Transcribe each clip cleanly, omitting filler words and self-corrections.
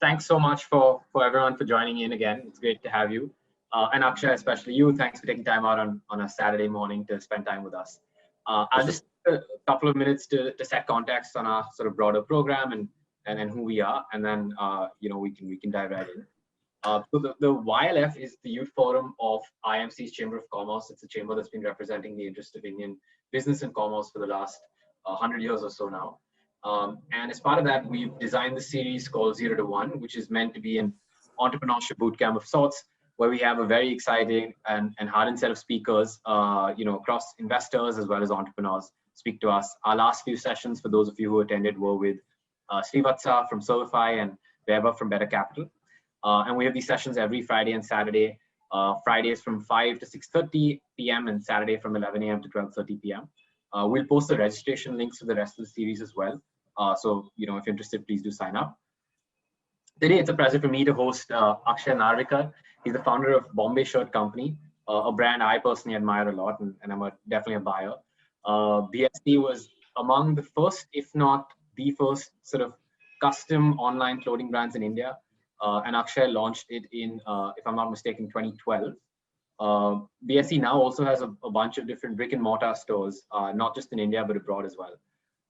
thanks so much for everyone for joining in again. It's great to have you. And Akshay, especially you, thanks for taking time out on a Saturday morning to spend time with us. I'll just take a couple of minutes to set context on our sort of broader program and who we are, and then we can dive right in. So the YLF is the youth forum of IMC's Chamber of Commerce. It's a chamber that's been representing the interest of Indian business and commerce for the last 100 years or so now. And as part of that, we've designed the series called 0 to 1, which is meant to be an entrepreneurship bootcamp of sorts, where we have a very exciting and hardened set of speakers, across investors as well as entrepreneurs speak to us. Our last few sessions, for those of you who attended, were with Srivatsa from Solify and Weber from Better Capital. And we have these sessions every Friday and Saturday, Fridays from 5 to 6:30 p.m. and Saturday from 11 a.m. to 12:30 p.m. We'll post the registration links for the rest of the series as well. So, if you're interested, please do sign up. Today, it's a pleasure for me to host Akshay Narvikar. He's the founder of Bombay Shirt Company, a brand I personally admire a lot, and I'm definitely a buyer. BSC was among the first, if not the first, sort of custom online clothing brands in India. And Akshay launched it in, if I'm not mistaken, 2012. BSC now also has a bunch of different brick and mortar stores, not just in India, but abroad as well.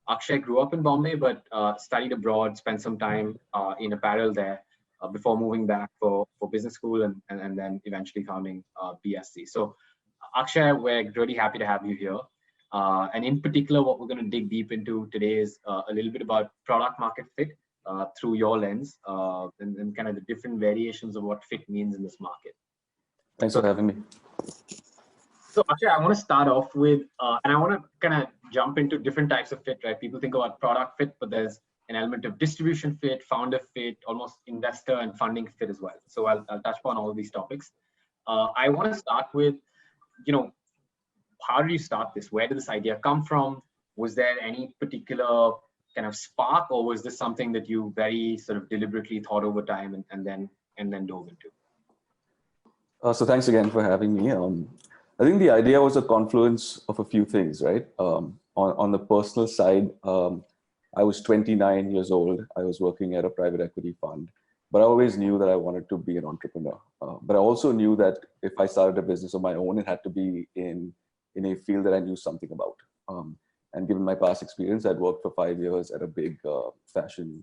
Akshay grew up in Bombay, but studied abroad, spent some time in apparel there before moving back for business school and then eventually founding BSC. So Akshay, we're really happy to have you here. And in particular, what we're going to dig deep into today is a little bit about product market fit through your lens and kind of the different variations of what fit means in this market. Thanks for having me. So Akshay, I want to start off with, and I want to kind of jump into different types of fit, right? People think about product fit, but there's an element of distribution fit, founder fit, almost investor and funding fit as well. So I'll touch upon all of these topics. I want to start with, how did you start this? Where did this idea come from? Was there any particular kind of spark, or was this something that you very sort of deliberately thought over time and then dove into? So thanks again for having me. I think the idea was a confluence of a few things, right? On the personal side, I was 29 years old. I was working at a private equity fund, but I always knew that I wanted to be an entrepreneur. But I also knew that if I started a business of my own, it had to be in a field that I knew something about. And given my past experience, I'd worked for 5 years at a big fashion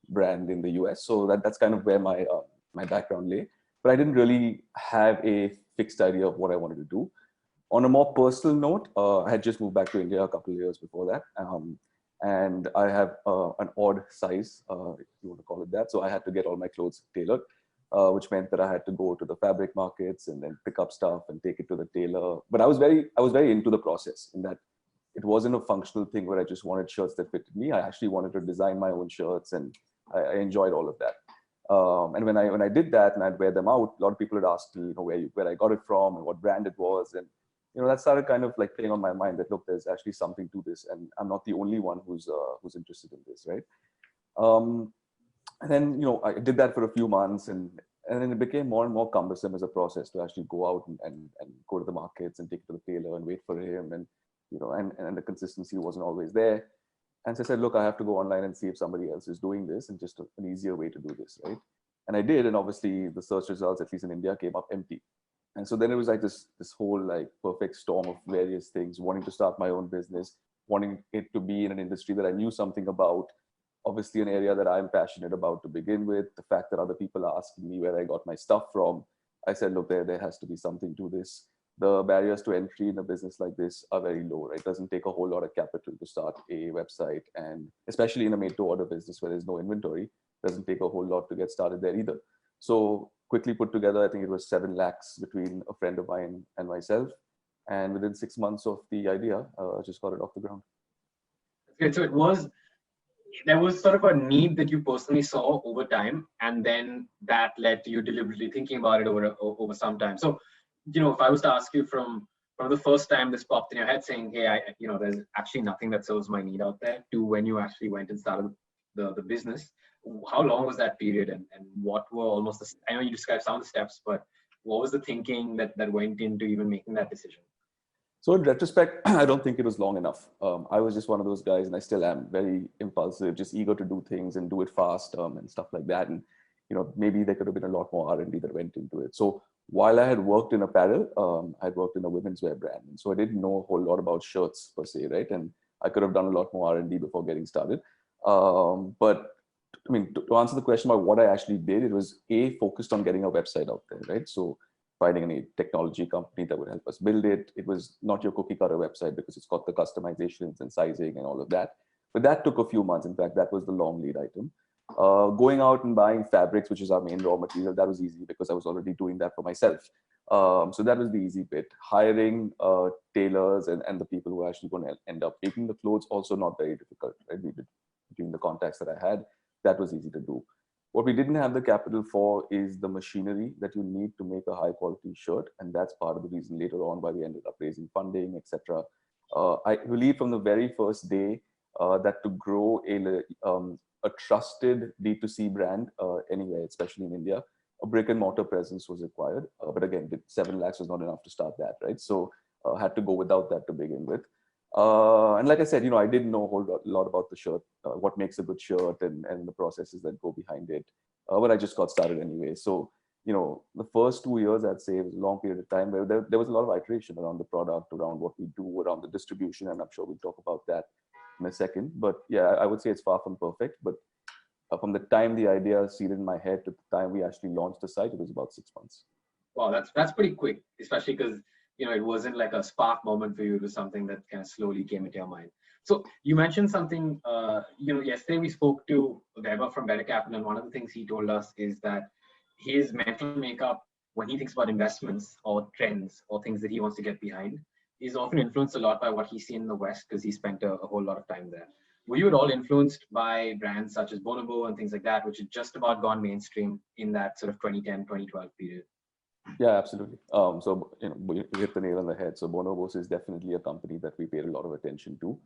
brand in the US. So that's kind of where my background lay. But I didn't really have a fixed idea of what I wanted to do. On a more personal note, I had just moved back to India a couple of years before that. And I have an odd size, if you want to call it that. So I had to get all my clothes tailored, which meant that I had to go to the fabric markets and then pick up stuff and take it to the tailor. But I was very into the process, in that it wasn't a functional thing where I just wanted shirts that fitted me. I actually wanted to design my own shirts, and I enjoyed all of that. And when I did that and I'd wear them out, a lot of people had asked me, where I got it from and what brand it was. And, that started kind of like playing on my mind that, look, there's actually something to this, and I'm not the only one who's interested in this, right? And then, I did that for a few months, and then it became more and more cumbersome as a process to actually go out and go to the markets and take it to the tailor and wait for him. And, and the consistency wasn't always there. And so I said, look, I have to go online and see if somebody else is doing this, and just an easier way to do this, right? And I did, and obviously the search results, at least in India, came up empty. And so then it was like this whole like perfect storm of various things, wanting to start my own business, wanting it to be in an industry that I knew something about, obviously an area that I'm passionate about to begin with, the fact that other people are asking me where I got my stuff from. I said, look, there has to be something to this. The barriers to entry in a business like this are very low, right? It doesn't take a whole lot of capital to start a website, and especially in a made-to-order business where there's no inventory, it doesn't take a whole lot to get started there either. So quickly put together, I think it was 7 lakhs between a friend of mine and myself, and within 6 months of the idea, just got it off the ground. Okay, so there was sort of a need that you personally saw over time, and then that led to you deliberately thinking about it over some time. So, if I was to ask you from the first time this popped in your head saying, hey, there's actually nothing that serves my need out there, to when you actually went and started the business, how long was that period, and what were almost I know you described some of the steps, but what was the thinking that went into even making that decision? So in retrospect, I don't think it was long enough. I was just one of those guys, and I still am very impulsive, just eager to do things and do it fast and stuff like that. And maybe there could have been a lot more R&D that went into it. So while I had worked in apparel, I had worked in a women's wear brand, and so I didn't know a whole lot about shirts per se, right? And I could have done a lot more R&D before getting started. But I mean, to answer the question about what I actually did, it was focused on getting a website out there, right? So finding any technology company that would help us build it. It was not your cookie cutter website because it's got the customizations and sizing and all of that. But that took a few months. In fact, that was the long lead item. Going out and buying fabrics, which is our main raw material, that was easy because I was already doing that for myself. So that was the easy bit. Hiring tailors and the people who are actually going to end up making the clothes, also not very difficult, right? Between the contacts that I had, that was easy to do. What we didn't have the capital for is the machinery that you need to make a high quality shirt. And that's part of the reason later on why we ended up raising funding, etc. I believe from the very first day that to grow a trusted D2C brand anywhere, especially in India, a brick and mortar presence was required. But again, 7 lakhs was not enough to start that, right? So had to go without that to begin with. And like I said, I didn't know a whole lot about the shirt, what makes a good shirt and the processes that go behind it. But I just got started anyway. So, the first 2 years, I'd say, was a long period of time where there was a lot of iteration around the product, around what we do, around the distribution. And I'm sure we'll talk about that in a second. But yeah, I would say it's far from perfect. But from the time the idea seeded in my head to the time we actually launched the site, it was about 6 months. Wow, that's pretty quick, especially because it wasn't like a spark moment for you. It was something that kind of slowly came into your mind. So you mentioned something. Yesterday we spoke to Weber from Better Capital, and one of the things he told us is that his mental makeup when he thinks about investments or trends or things that he wants to get behind is often influenced a lot by what he's seen in the West because he spent a whole lot of time there. Were you at all influenced by brands such as Bonobo and things like that, which had just about gone mainstream in that sort of 2010, 2012 period? Yeah, absolutely. So you hit the nail on the head. So Bonobos is definitely a company that we paid a lot of attention to.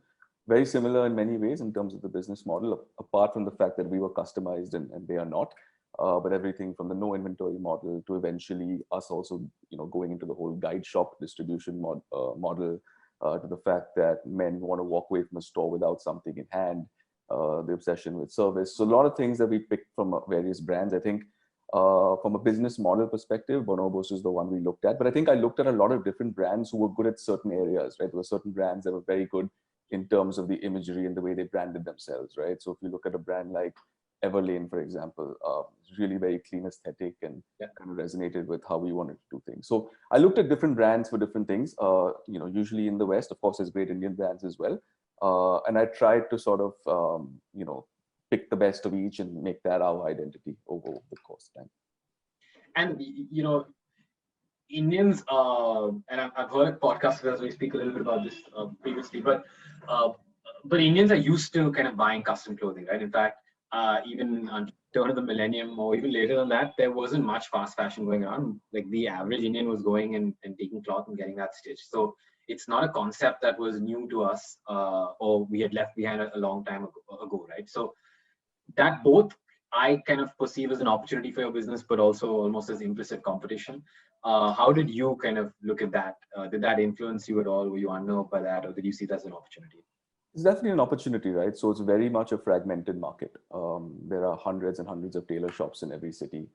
Very similar in many ways in terms of the business model, apart from the fact that we were customized and they are not. But everything from the no inventory model to eventually us also, going into the whole guide shop distribution model, to the fact that men want to walk away from a store without something in hand, the obsession with service. So a lot of things that we picked from various brands. I think from a business model perspective, Bonobos is the one we looked at. But I think I looked at a lot of different brands who were good at certain areas, right? There were certain brands that were very good in terms of the imagery and the way they branded themselves, right? So if you look at a brand like Everlane, for example, it's really very clean aesthetic and kind of resonated with how we wanted to do things. So I looked at different brands for different things. Usually in the West, of course, there's great Indian brands as well. And I tried to sort of, pick the best of each and make that our identity over the course of time. And Indians, and I've heard podcasts where we speak a little bit about this previously, but Indians are used to kind of buying custom clothing, right? In fact, even on turn of the millennium or even later than that, there wasn't much fast fashion going on. Like the average Indian was going and taking cloth and getting that stitched. So it's not a concept that was new to us or we had left behind a long time ago, right? So that both I kind of perceive as an opportunity for your business, but also almost as implicit competition. How did you kind of look at that? Did that influence you at all? Were you unnerved by that, or did you see it as an opportunity? It's definitely an opportunity, right? So it's very much a fragmented market. There are hundreds and hundreds of tailor shops in every city.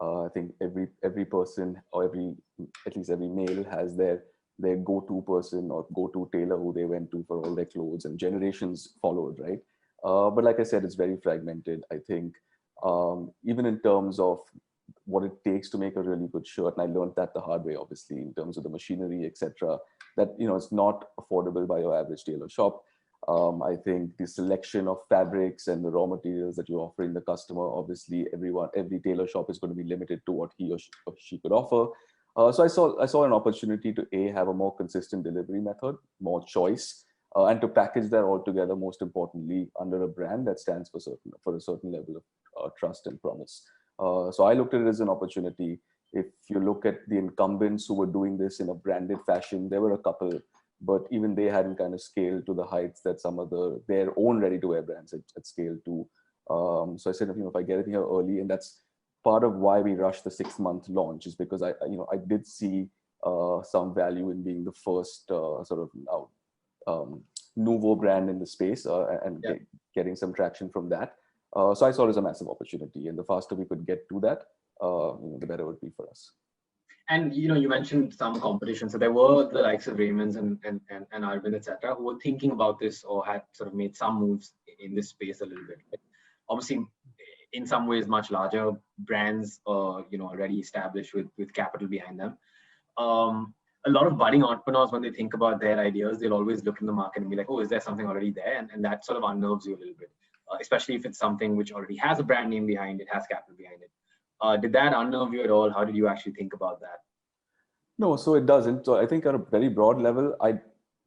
I think every person or at least every male has their go-to person or go-to tailor who they went to for all their clothes, and generations followed, right? But like I said, it's very fragmented. I think even in terms of what it takes to make a really good shirt, and I learned that the hard way, obviously, in terms of the machinery, etc. That it's not affordable by your average tailor shop. I think the selection of fabrics and the raw materials that you're offering the customer, obviously, every tailor shop is going to be limited to what he or she could offer. So I saw an opportunity to have a more consistent delivery method, more choice. And to package that all together, most importantly, under a brand that stands for a certain level of trust and promise. So I looked at it as an opportunity. If you look at the incumbents who were doing this in a branded fashion, there were a couple, but even they hadn't kind of scaled to the heights that some of their own ready-to-wear brands had scaled to. So I said, if I get it here early, and that's part of why we rushed the 6-month launch, is because I did see some value in being the first sort of now nouveau brand in the space and getting some traction from that. So I saw it as a massive opportunity, and the faster we could get to that, the better it would be for us. And you mentioned some competition. So there were the likes of Raymond's and Arvind, etc., who were thinking about this or had sort of made some moves in this space a little bit. Obviously, in some ways, much larger brands, already established with capital behind them. A lot of budding entrepreneurs, when they think about their ideas, they'll always look in the market and be like, oh, is there something already there? And that sort of unnerves you a little bit, especially if it's something which already has a brand name behind it, has capital behind it. Did that unnerve you at all? How did you actually think about that? No, so it doesn't. So I think at a very broad level, I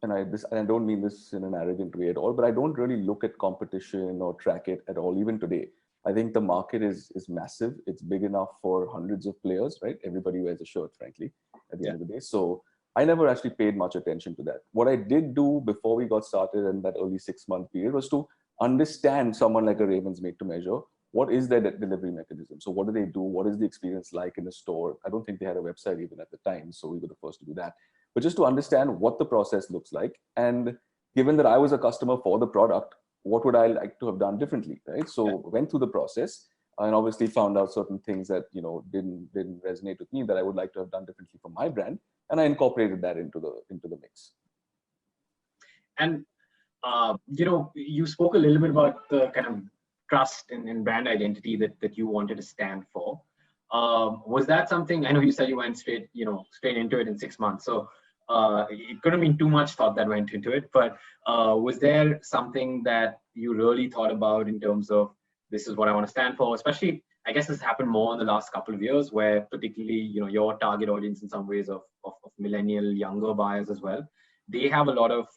don't mean this in an arrogant way at all, but I don't really look at competition or track it at all, even today. I think the market is massive. It's big enough for hundreds of players, right? Everybody wears a shirt, frankly, at the end of the day. So I never actually paid much attention to that. What I did do before we got started in that early 6-month period was to understand someone like a Raymond's Made to Measure. What is their delivery mechanism? So what do they do? What is the experience like in a store? I don't think they had a website even at the time, so we were the first to do that. But just to understand what the process looks like, and given that I was a customer for the product, what would I like to have done differently, right? So went through the process and obviously found out certain things that didn't resonate with me that I would like to have done differently for my brand, and I incorporated that into the mix. And you spoke a little bit about the kind of trust and brand identity that you wanted to stand for. Was that something? I know you said you went straight into it in 6 months, so it couldn't have been too much thought that went into it. But was there something that you really thought about in terms of this is what I want to stand for? Especially, I guess this happened more in the last couple of years, where particularly your target audience in some ways of millennial younger buyers as well, they have a lot of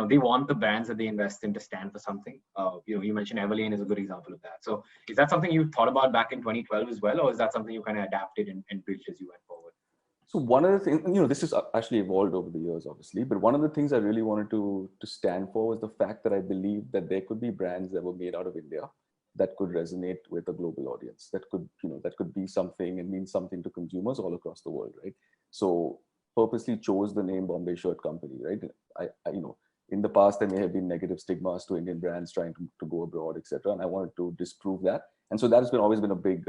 they want the brands that they invest in to stand for something. You mentioned Everlane is a good example of that. So is that something you thought about back in 2012 as well, or is that something you kind of adapted and built as you went forward? So one of the things, this has actually evolved over the years, obviously, but one of the things I really wanted to stand for was the fact that I believed that there could be brands that were made out of India that could resonate with a global audience, that could be something and mean something to consumers all across the world, right? So purposely chose the name Bombay Shirt Company, right? In the past, there may have been negative stigmas to Indian brands trying to go abroad, etc. And I wanted to disprove that. And so that has always been a big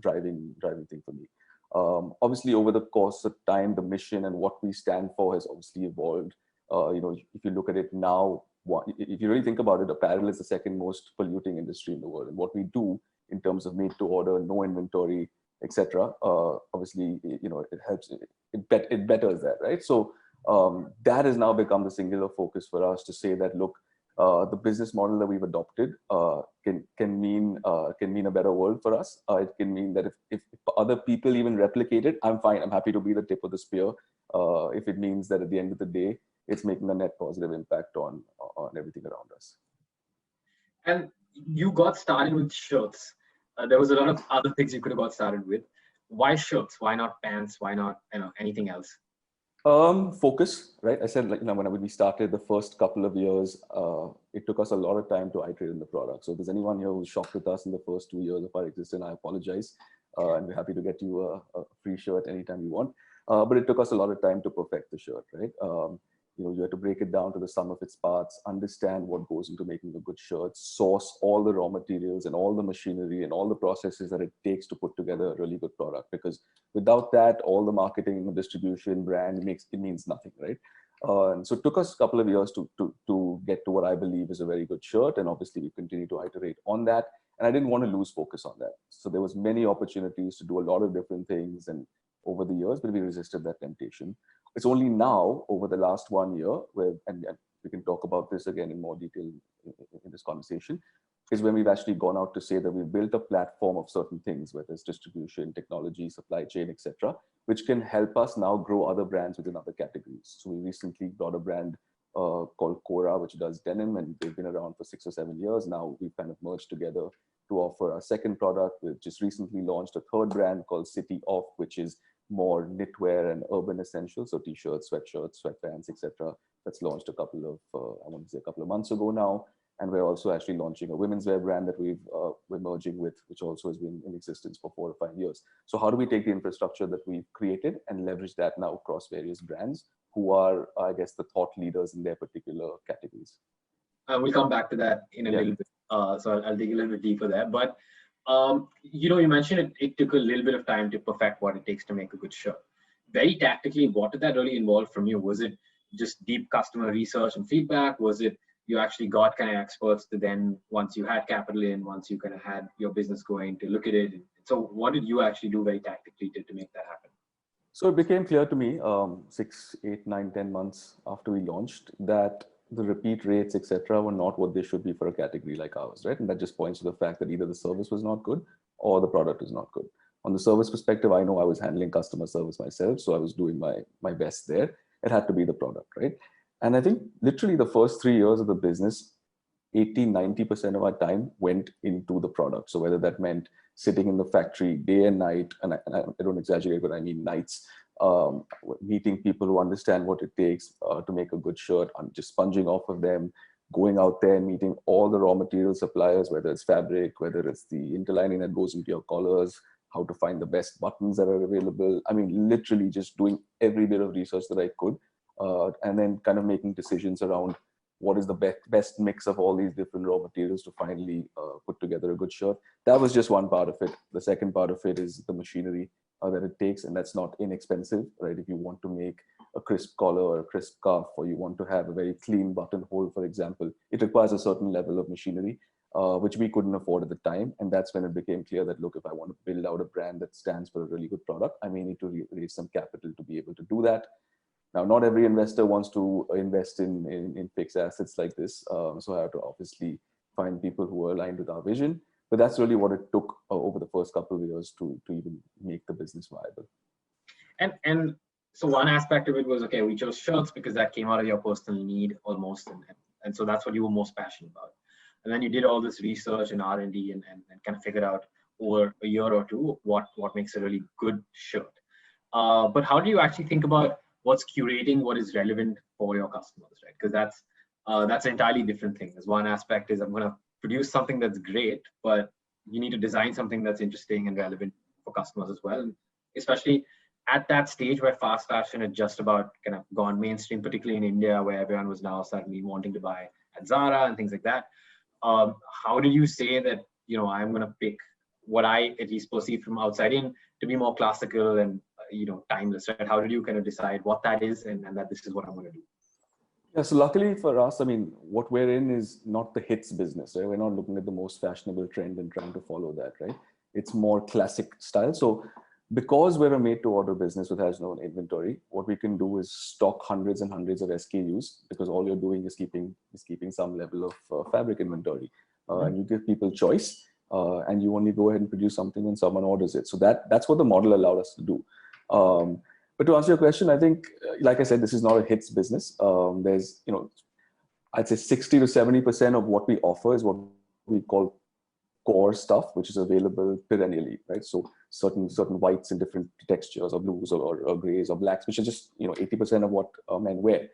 driving thing for me. Obviously, over the course of time, the mission and what we stand for has obviously evolved. If you look at it now, if you really think about it, apparel is the second most polluting industry in the world. And what we do in terms of made to order, no inventory, etc. Obviously, it helps. It betters that, right? So that has now become the singular focus for us to say that, look, the business model that we've adopted can mean a better world for us. It can mean that if other people even replicate it, I'm fine. I'm happy to be the tip of the spear. If it means that at the end of the day, it's making a net positive impact on everything around us. And you got started with shirts. There was a lot of other things you could have got started with. Why shirts? Why not pants? Why not anything else? Focus, right? I said, when we started the first couple of years, it took us a lot of time to iterate in the product. So if there's anyone here who's shocked with us in the first 2 years of our existence, I apologize. And we're happy to get you a free shirt anytime you want. But it took us a lot of time to perfect the shirt, right? You have to break it down to the sum of its parts, understand what goes into making a good shirt, source all the raw materials and all the machinery and all the processes that it takes to put together a really good product. Because without that, all the marketing, distribution, brand, it means nothing, right? And so it took us a couple of years to get to what I believe is a very good shirt. And obviously, we continue to iterate on that. And I didn't want to lose focus on that. So there was many opportunities to do a lot of different things and over the years, but we resisted that temptation. It's only now, over the last 1 year, and we can talk about this again in more detail in this conversation, is when we've actually gone out to say that we've built a platform of certain things, whether it's distribution, technology, supply chain, etc., which can help us now grow other brands within other categories. So we recently brought a brand called Cora, which does denim, and they've been around for 6 or 7 years. Now we've kind of merged together to offer a second product. We've just recently launched a third brand called City Off, which is more knitwear and urban essentials, so t-shirts, sweatshirts, sweatpants, etc. That's launched a couple of months ago now. And we're also actually launching a women's wear brand that we're merging with, which also has been in existence for 4 or 5 years. So how do we take the infrastructure that we've created and leverage that now across various brands who are, I guess, the thought leaders in their particular categories? We'll come back to that in a little bit. So I'll dig a little bit deeper there. But you mentioned it took a little bit of time to perfect what it takes to make a good shirt. Very tactically, what did that really involve from you? Was it just deep customer research and feedback? Was it you actually got kind of experts to then, once you had capital in, once you kind of had your business going, to look at it? So what did you actually do very tactically to make that happen? So it became clear to me 6, 8, 9, 10 months after we launched that the repeat rates, etc., were not what they should be for a category like ours, right? And that just points to the fact that either the service was not good or the product is not good. On the service perspective, I know I was handling customer service myself, so I was doing my best there. It had to be the product, right? And I think literally the first 3 years of the business, 80-90% of our time went into the product. So whether that meant sitting in the factory day and night, and I don't exaggerate, but I mean nights, meeting people who understand what it takes to make a good shirt, and just sponging off of them, going out there and meeting all the raw material suppliers, whether it's fabric, whether it's the interlining that goes into your collars, how to find the best buttons that are available. I mean, literally just doing every bit of research that I could, and then kind of making decisions around what is the best mix of all these different raw materials to finally put together a good shirt. That was just one part of it. The second part of it is the machinery that it takes, and that's not inexpensive, right? If you want to make a crisp collar or a crisp cuff, or you want to have a very clean buttonhole, for example, it requires a certain level of machinery, which we couldn't afford at the time. And that's when it became clear that, look, if I want to build out a brand that stands for a really good product, I may need to raise some capital to be able to do that. Now, not every investor wants to invest in fixed assets like this. So I have to obviously find people who are aligned with our vision. But that's really what it took over the first couple of years to even make the business viable. And so one aspect of it was, okay, we chose shirts because that came out of your personal need almost. And so that's what you were most passionate about. And then you did all this research and R&D and kind of figured out over a year or two what makes a really good shirt. But how do you actually think about what's curating what is relevant for your customers, right? Because that's an entirely different thing. There's one aspect is I'm going to produce something that's great, but you need to design something that's interesting and relevant for customers as well. And especially at that stage where fast fashion had just about kind of gone mainstream, particularly in India, where everyone was now suddenly wanting to buy at Zara and things like that. How did you say that, I'm going to pick what I at least perceive from outside in to be more classical and timeless, right? How did you kind of decide what that is and that this is what I'm going to do? Yeah, so luckily for us, I mean, what we're in is not the hits business, right? We're not looking at the most fashionable trend and trying to follow that, right? It's more classic style. So because we're a made-to-order business which has no inventory, what we can do is stock hundreds and hundreds of SKUs, because all you're doing is keeping some level of fabric inventory, and you give people choice, and you only go ahead and produce something when someone orders it. So that's what the model allowed us to do. But to answer your question, I think, like I said, this is not a hits business. There's, I'd say 60 to 70% of what we offer is what we call core stuff, which is available perennially, right? So certain whites in different textures, or blues, or grays, or blacks, which is just 80% of what men wear.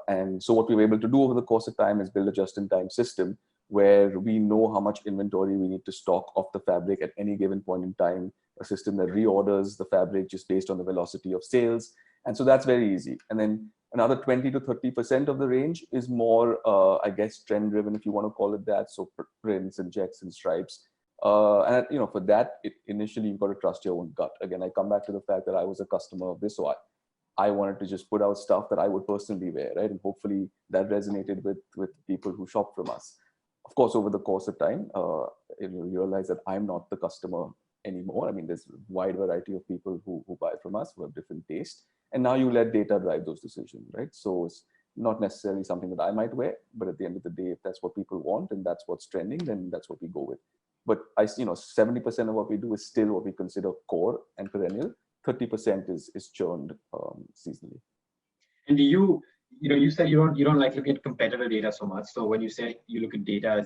And so what we were able to do over the course of time is build a just-in-time system where we know how much inventory we need to stock of the fabric at any given point in time, a system that reorders the fabric just based on the velocity of sales. And so that's very easy. And then another 20 to 30% of the range is more, I guess, trend driven, if you want to call it that. So prints and checks and stripes. And for that, initially you've got to trust your own gut. Again, I come back to the fact that I was a customer of this, so I wanted to just put out stuff that I would personally wear, right? And hopefully that resonated with people who shop from us. Of course, over the course of time, you realize that I'm not the customer anymore. I mean, there's a wide variety of people who buy from us, who have different tastes. And now you let data drive those decisions, right? So it's not necessarily something that I might wear, but at the end of the day, if that's what people want and that's what's trending, then that's what we go with. But 70% of what we do is still what we consider core and perennial. 30% is churned seasonally. And do you said you don't like looking at competitor data so much. So when you say you look at data,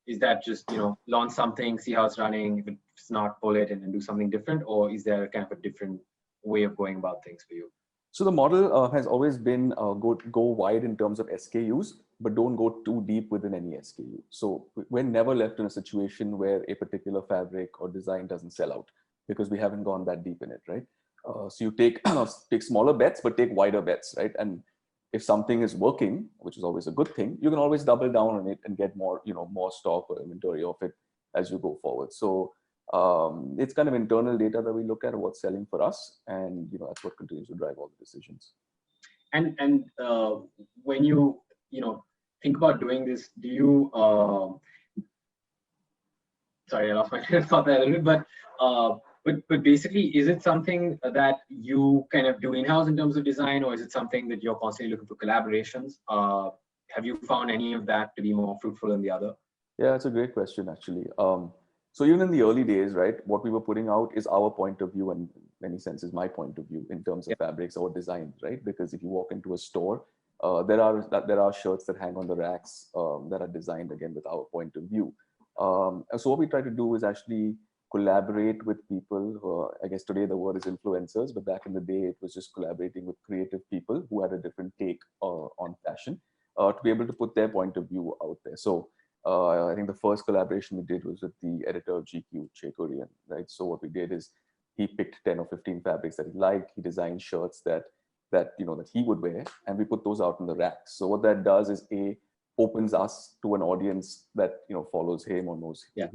is that just launch something, see how it's running, if it's not, pull it and do something different, or is there kind of a different way of going about things for you? So the model has always been go wide in terms of SKUs, but don't go too deep within any SKU. So we're never left in a situation where a particular fabric or design doesn't sell out because we haven't gone that deep in it, right? So you take take smaller bets, but take wider bets, right? And if something is working, which is always a good thing, you can always double down on it and get more, more stock or inventory of it as you go forward. So it's kind of internal data that we look at what's selling for us, and that's what continues to drive all the decisions. And when you think about doing this, do you sorry, I lost my train of thought there a little bit, but basically, is it something that you kind of do in-house in terms of design, or is it something that you're constantly looking for collaborations? Have you found any of that to be more fruitful than the other? Yeah, it's a great question, actually. So even in the early days, right, what we were putting out is our point of view, and in many senses my point of view in terms of fabrics or designs, right? Because if you walk into a store, there are shirts that hang on the racks that are designed again with our point of view. So what we try to do is actually collaborate with people. I guess today the word is influencers, but back in the day it was just collaborating with creative people who had a different take on fashion to be able to put their point of view out there. So I think the first collaboration we did was with the editor of GQ, Che Korean, right? So what we did is he picked 10 or 15 fabrics that he liked. He designed shirts that he would wear, and we put those out in the racks. So what that does is opens us to an audience that follows him or knows him.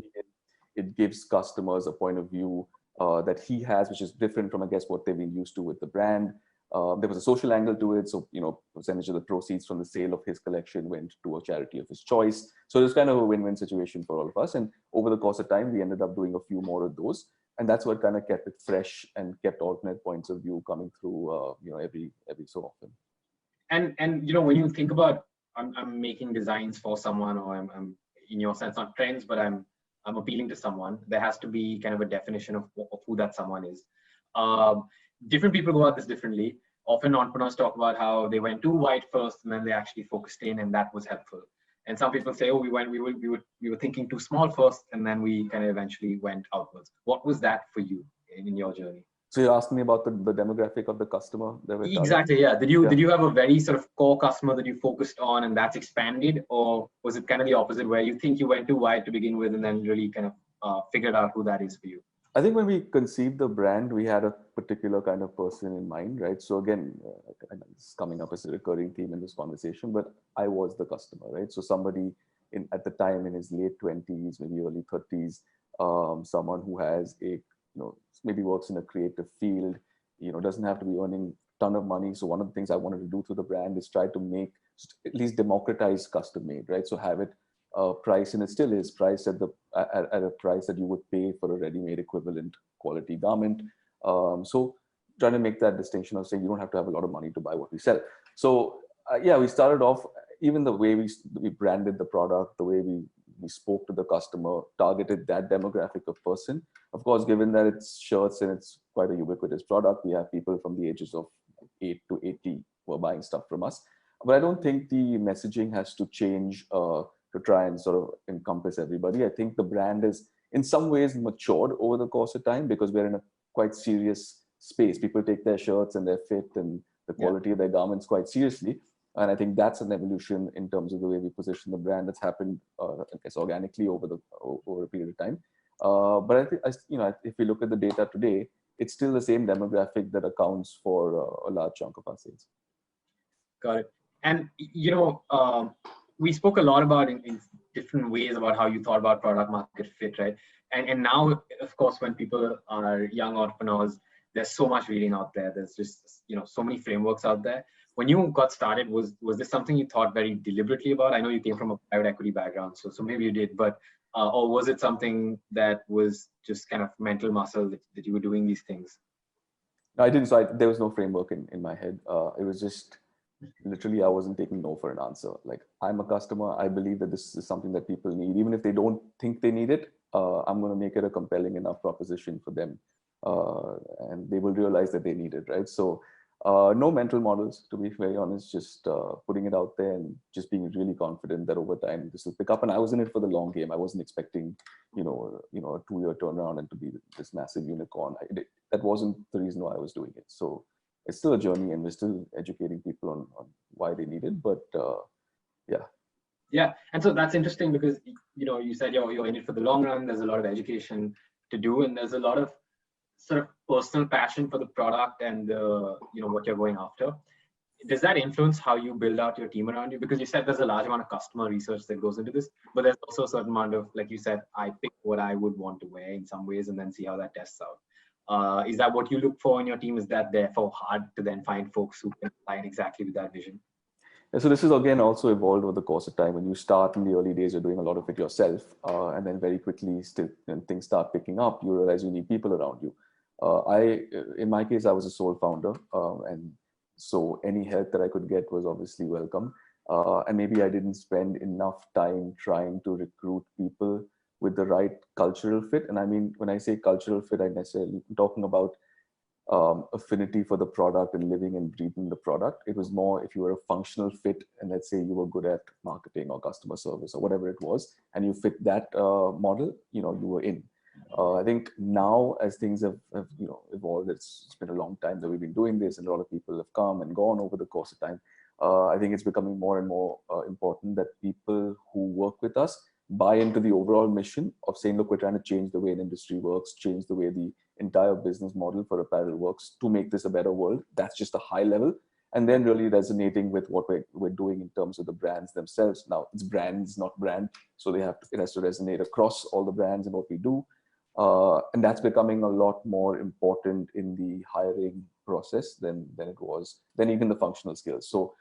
It gives customers a point of view that he has, which is different from, I guess, what they've been used to with the brand. There was a social angle to it. So, percentage of the proceeds from the sale of his collection went to a charity of his choice. So it was kind of a win-win situation for all of us. And over the course of time, we ended up doing a few more of those. And that's what kind of kept it fresh and kept alternate points of view coming through, every so often. And when you think about, I'm making designs for someone, or I'm in your sense, not trends, but I'm appealing to someone, there has to be kind of a definition of who that someone is. Different people go at this differently. Often entrepreneurs talk about how they went too wide first and then they actually focused in, and that was helpful. And some people say, oh, we were thinking too small first, and then we kind of eventually went outwards. What was that for you in your journey? So you're asking me about the demographic of the customer that we're Exactly, yeah. Did you have a very sort of core customer that you focused on and that's expanded, or was it kind of the opposite where you think you went too wide to begin with and then really kind of figured out who that is for you? I think when we conceived the brand, we had a particular kind of person in mind, right? So again, it's coming up as a recurring theme in this conversation, but I was the customer, right? So somebody at the time in his late 20s, maybe early 30s, someone who has maybe works in a creative field, doesn't have to be earning a ton of money. So one of the things I wanted to do through the brand is try to make at least democratize custom made, right? So have it price, and it still is priced at a price that you would pay for a ready-made equivalent quality garment. So trying to make that distinction of saying you don't have to have a lot of money to buy what we sell. So we started off, even the way we branded the product, the way we spoke to the customer, targeted that demographic of person. Of course, given that it's shirts and it's quite a ubiquitous product, we have people from the ages of 8 to 80 who are buying stuff from us. But I don't think the messaging has to change to try and sort of encompass everybody. I think the brand is in some ways matured over the course of time because we're in a quite serious space. People take their shirts and their fit and the quality of their garments quite seriously. And I think that's an evolution in terms of the way we position the brand that's happened, I guess, organically over a period of time. But I think, if we look at the data today, it's still the same demographic that accounts for a large chunk of our sales. Got it. And, we spoke a lot about in different ways about how you thought about product market fit, right? And now, of course, when people are young entrepreneurs, there's so much reading out there. There's just, so many frameworks out there. When you got started, was this something you thought very deliberately about? I know you came from a private equity background, so maybe you did, but or was it something that was just kind of mental muscle that you were doing these things? No, I didn't. So there was no framework in my head. It was just literally, I wasn't taking no for an answer. Like, I'm a customer. I believe that this is something that people need. Even if they don't think they need it, I'm going to make it a compelling enough proposition for them. And they will realize that they need it, right? So no mental models, to be very honest, just putting it out there and just being really confident that over time this will pick up. And I was in it for the long game. I wasn't expecting, a 2-year turnaround and to be this massive unicorn. That wasn't the reason why I was doing it. So it's still a journey, and we're still educating people on why they need it. But yeah. Yeah, and so that's interesting because you said you're in it for the long run. There's a lot of education to do, and there's a lot of sort of personal passion for the product and what you're going after. Does that influence how you build out your team around you? Because you said there's a large amount of customer research that goes into this, but there's also a certain amount of, like you said, I pick what I would want to wear in some ways and then see how that tests out. Is that what you look for in your team? Is that therefore hard to then find folks who can align exactly with that vision? Yeah, so this is again also evolved over the course of time. When you start in the early days, you're doing a lot of it yourself, and then very quickly, when things start picking up, you realize you need people around you. In my case, I was a sole founder, and so any help that I could get was obviously welcome. And maybe I didn't spend enough time trying to recruit people with the right cultural fit. And I mean, when I say cultural fit, I'm necessarily talking about affinity for the product and living and breathing the product. It was more if you were a functional fit, and let's say you were good at marketing or customer service or whatever it was, and you fit that model, you were in. I think now as things have evolved, it's been a long time that we've been doing this, and a lot of people have come and gone over the course of time. I think it's becoming more and more important that people who work with us buy into the overall mission of saying, look, we're trying to change the way an industry works, change the way the entire business model for apparel works to make this a better world. That's just a high level. And then really resonating with what we're doing in terms of the brands themselves. Now it's brands, not brand. So it has to resonate across all the brands and what we do. And that's becoming a lot more important in the hiring process than even the functional skills. So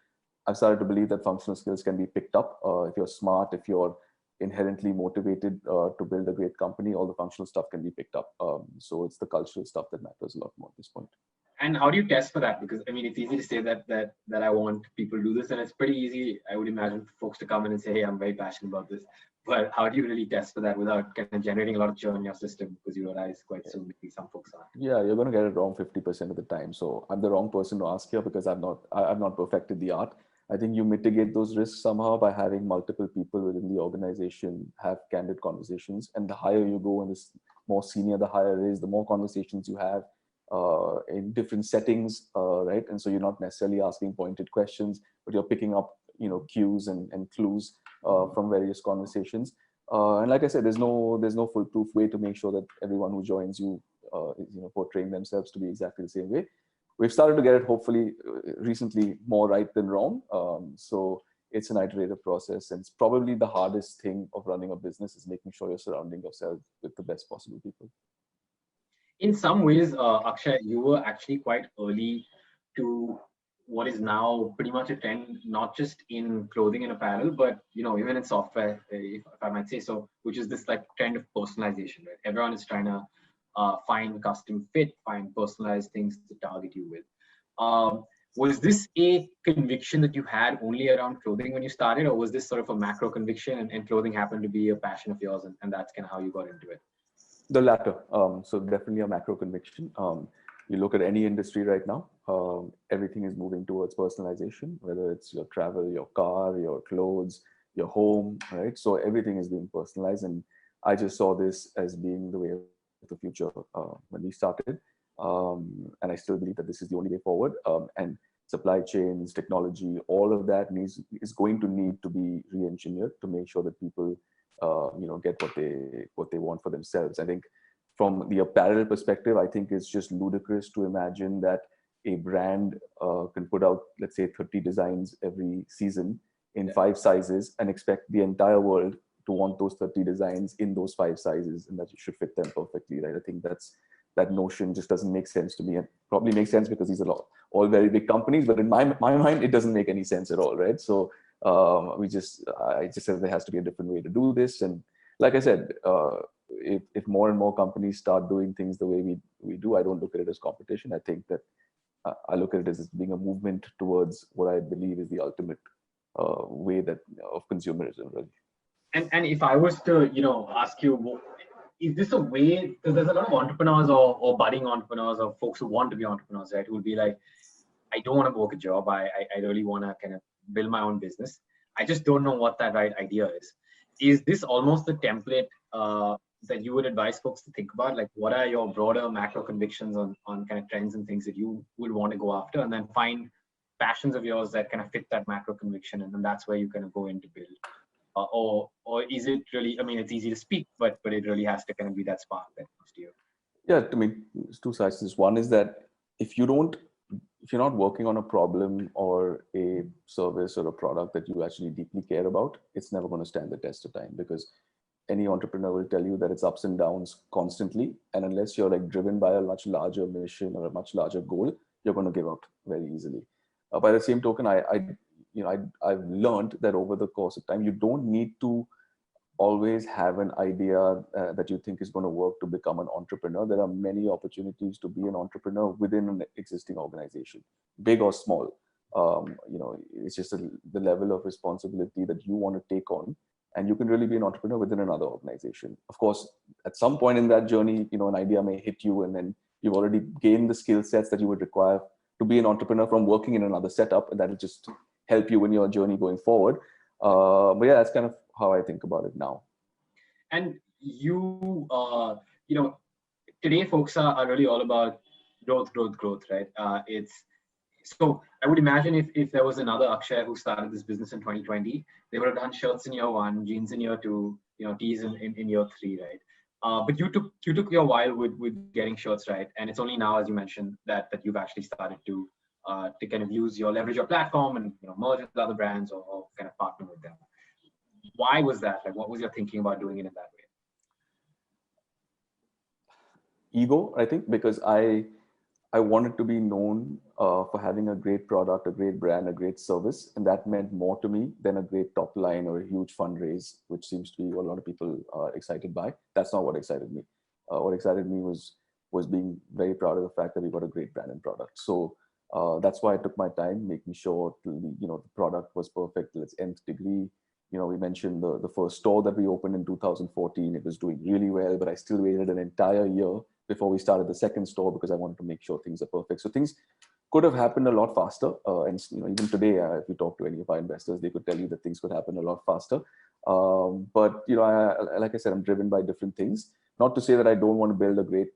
I've started to believe that functional skills can be picked up. If you're smart, if you're inherently motivated to build a great company, all the functional stuff can be picked up. So it's the cultural stuff that matters a lot more at this point. And how do you test for that? Because I mean, it's easy to say that I want people to do this, and it's pretty easy, I would imagine, for folks to come in and say, hey, I'm very passionate about this. But how do you really test for that without kind of generating a lot of churn in your system? Because you realize quite soon maybe some folks aren't. Yeah, you're going to get it wrong 50% of the time. So I'm the wrong person to ask here because I've not perfected the art. I think you mitigate those risks somehow by having multiple people within the organization have candid conversations. And the higher you go and the more senior the higher is, the more conversations you have in different settings, right? And so you're not necessarily asking pointed questions, but you're picking up, cues and clues from various conversations. And like I said, there's no foolproof way to make sure that everyone who joins you is portraying themselves to be exactly the same way. We've started to get it, hopefully, recently more right than wrong. So it's an iterative process, and it's probably the hardest thing of running a business is making sure you're surrounding yourself with the best possible people. In some ways, Akshay, you were actually quite early to what is now pretty much a trend, not just in clothing and apparel, but even in software, if I might say so, which is this like trend of personalization, right? Everyone is trying to find custom fit, find personalized things to target you with. Was this a conviction that you had only around clothing when you started, or was this sort of a macro conviction and clothing happened to be a passion of yours and that's kind of how you got into it? The latter. So definitely a macro conviction. You look at any industry right now, everything is moving towards personalization, whether it's your travel, your car, your clothes, your home, right? So everything is being personalized. And I just saw this as being the way of the future when we started. And I still believe that this is the only way forward. And supply chains, technology, all of that is going to need to be re-engineered to make sure that people get what they want for themselves. I think from the apparel perspective, I think it's just ludicrous to imagine that a brand can put out, let's say, 30 designs every season in 5 sizes and expect the entire world to want those 30 designs in those 5 sizes and that you should fit them perfectly, right? I think that notion just doesn't make sense to me. It probably makes sense because these are all very big companies, but in my mind, it doesn't make any sense at all, right? So I just said there has to be a different way to do this. And like I said, if more and more companies start doing things the way we do, I don't look at it as competition. I think that I look at it as being a movement towards what I believe is the ultimate way of consumerism, really. And if I was to, ask you, is this a way, because there's a lot of entrepreneurs or budding entrepreneurs or folks who want to be entrepreneurs, right? Who would be like, I don't want to work a job. I really want to kind of build my own business. I just don't know what that right idea is. Is this almost the template that you would advise folks to think about? Like, what are your broader macro convictions on kind of trends and things that you would want to go after, and then find passions of yours that kind of fit that macro conviction, and then that's where you kind of go in to build. Or is it really? I mean, it's easy to speak, but it really has to kind of be that spark that comes to you. Yeah, I mean, there's two sides to this. One is that if you're not working on a problem or a service or a product that you actually deeply care about, it's never going to stand the test of time, because any entrepreneur will tell you that it's ups and downs constantly. And unless you're like driven by a much larger mission or a much larger goal, you're going to give up very easily. By the same token, I've learned that over the course of time, you don't need to always have an idea that you think is going to work to become an entrepreneur. There are many opportunities to be an entrepreneur within an existing organization, big or small. It's just the level of responsibility that you want to take on, and you can really be an entrepreneur within another organization. Of course, at some point in that journey, an idea may hit you, and then you've already gained the skill sets that you would require to be an entrepreneur from working in another setup, and that will just help you in your journey going forward. But yeah, that's kind of how I think about it now. And today folks are really all about growth, right? So I would imagine if there was another Akshay who started this business in 2020, they would have done shirts in year 1, jeans in year 2, tees in year 3, right? But you took your while with getting shirts right, and it's only now, as you mentioned, that you've actually started to kind of leverage your platform and merge with other brands or kind of partner with them. Why was that? Like, what was your thinking about doing it in that way? Ego, I think, because I wanted to be known for having a great product, a great brand, a great service, and that meant more to me than a great top line or a huge fundraise, which seems to be what a lot of people are excited by. That's not what excited me. What excited me was being very proud of the fact that we got a great brand and product. So that's why I took my time, making sure the product was perfect to its nth degree. We mentioned the first store that we opened in 2014. It was doing really well, but I still waited an entire year before we started the second store because I wanted to make sure things are perfect. So things could have happened a lot faster. And even today, if you talk to any of our investors, they could tell you that things could happen a lot faster. But like I said, I'm driven by different things. Not to say that I don't want to build a great,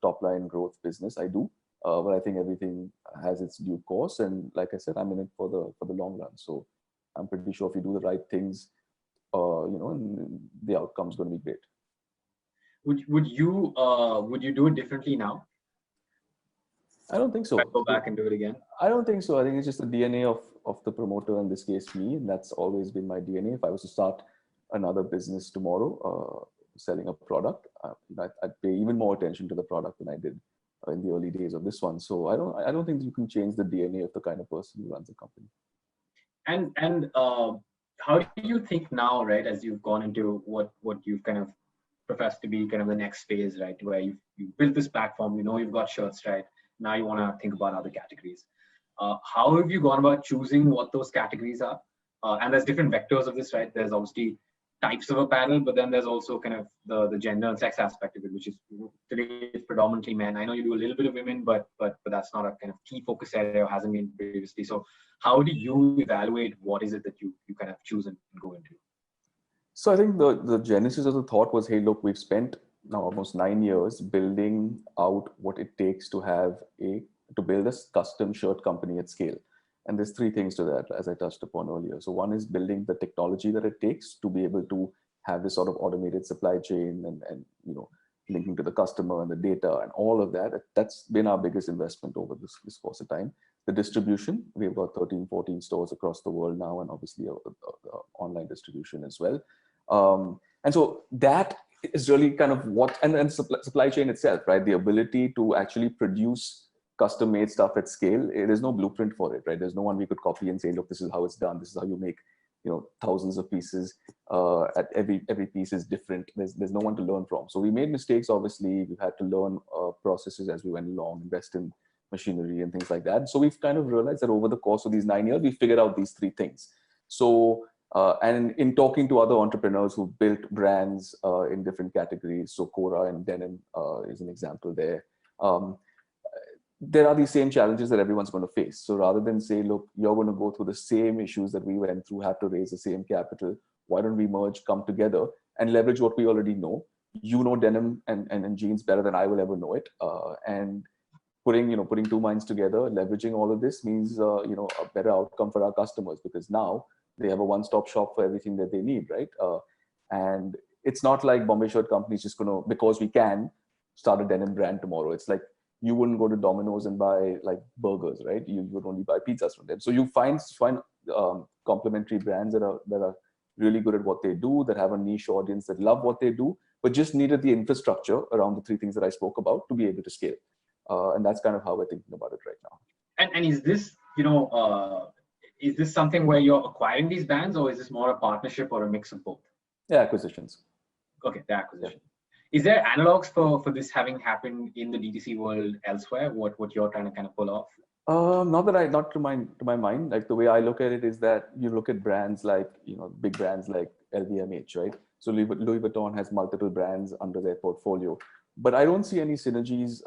top line growth business. I do, but I think everything has its due course. And like I said, I'm in it for the long run. So I'm pretty sure if you do the right things, and the outcome's going to be great. Would you do it differently now? I don't think so. Go back and do it again? I don't think so. I think it's just the DNA of the promoter, in this case me, and that's always been my DNA. If I was to start another business tomorrow, selling a product, I'd pay even more attention to the product than I did in the early days of this one. So I don't think you can change the DNA of the kind of person who runs a company. And how do you think now, right, as you've gone into what you've kind of professed to be kind of the next phase, right, where you've built this platform, you've got shirts, right? Now you want to think about other categories. How have you gone about choosing what those categories are? And there's different vectors of this, right? There's obviously types of apparel, but then there's also kind of the gender and sex aspect of it, which is today it's predominantly men. I know you do a little bit of women, but that's not a kind of key focus area, or hasn't been previously. So how do you evaluate what is it that you kind of choose and go into? So I think the genesis of the thought was, hey, look, we've spent now almost 9 years building out what it takes to build a custom shirt company at scale. And there's 3 things to that, as I touched upon earlier. So one is building the technology that it takes to be able to have this sort of automated supply chain and linking to the customer and the data and all of that. That's been our biggest investment over this course of time. The distribution, we've got 13, 14 stores across the world now, and obviously online distribution as well. And so that is really kind of and supply chain itself, right? The ability to actually produce custom-made stuff at scale. There's no blueprint for it, right? There's no one we could copy and say, look, this is how it's done. This is how you make, thousands of pieces. At every piece is different. There's no one to learn from. So we made mistakes. Obviously, we've had to learn processes as we went along, invest in machinery and things like that. So we've kind of realized that over the course of these 9 years, we figured out these 3 things. So and in talking to other entrepreneurs who built brands in different categories, so Cora and denim is an example there. There are these same challenges that everyone's going to face. So rather than say, look, you're going to go through the same issues that we went through, have to raise the same capital, why don't we merge, come together, and leverage what we already know. You know denim and jeans better than I will ever know it. And putting two minds together, leveraging all of this means a better outcome for our customers, because now they have a one-stop shop for everything that they need, right? And it's not like Bombay Shirt Company is just gonna, because we can, start a denim brand tomorrow. It's like you wouldn't go to Domino's and buy like burgers, right? You would only buy pizzas from them. So you find complementary brands that are really good at what they do, that have a niche audience, that love what they do, but just needed the infrastructure around the three things that I spoke about to be able to scale. And that's kind of how we're thinking about it right now. And is this, is this something where you're acquiring these brands, or is this more a partnership or a mix of both? Yeah, acquisitions. Okay, the acquisition. Yeah. Is there analogs for this having happened in the DTC world elsewhere? What you're trying to kind of pull off? Not to my mind. Like the way I look at it is that you look at brands like, big brands like LVMH, right? So Louis Vuitton has multiple brands under their portfolio, but I don't see any synergies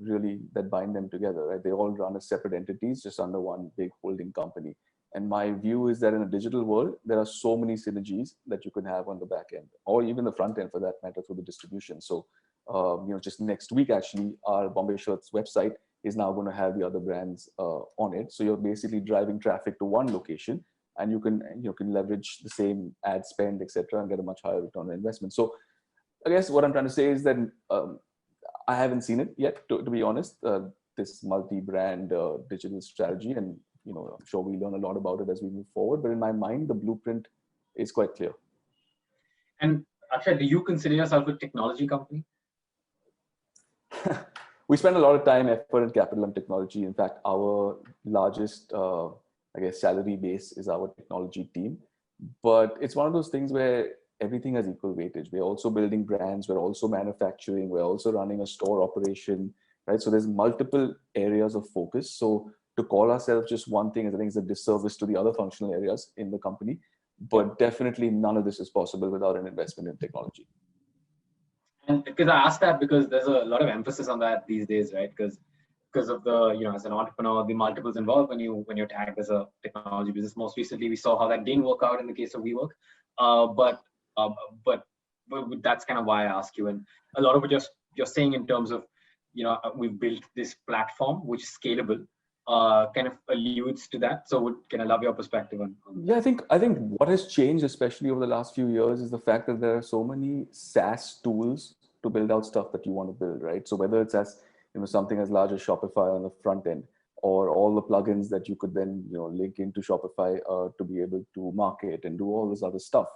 really that bind them together, right? They all run as separate entities just under one big holding company. And my view is that in a digital world, there are so many synergies that you can have on the back end, or even the front end for that matter, through the distribution. So, just next week, actually, our Bombay Shirts website is now going to have the other brands on it. So you're basically driving traffic to one location, and you can leverage the same ad spend, etc., and get a much higher return on investment. So I guess what I'm trying to say is that I haven't seen it yet, to be honest, this multi-brand digital strategy. And I'm sure we learn a lot about it as we move forward. But in my mind, the blueprint is quite clear. And Akshay, do you consider yourself a technology company? We spend a lot of time, effort, and capital on technology. In fact, our largest, salary base is our technology team. But it's one of those things where everything has equal weightage. We're also building brands. We're also manufacturing. We're also running a store operation, right? So there's multiple areas of focus. So to call ourselves just one thing, I think, is a disservice to the other functional areas in the company. But definitely none of this is possible without an investment in technology. And because I asked that because there's a lot of emphasis on that these days, right? Because of the, as an entrepreneur, the multiples involved when you're tagged as a technology business. Most recently, we saw how that didn't work out in the case of WeWork. But that's kind of why I ask you. And a lot of what you're saying in terms of, we've built this platform which is scalable, kind of alludes to that. So can I love your perspective on Yeah, I think what has changed, especially over the last few years, is the fact that there are so many SaaS tools to build out stuff that you want to build, right? So whether it's as something as large as Shopify on the front end, or all the plugins that you could then link into Shopify to be able to market and do all this other stuff,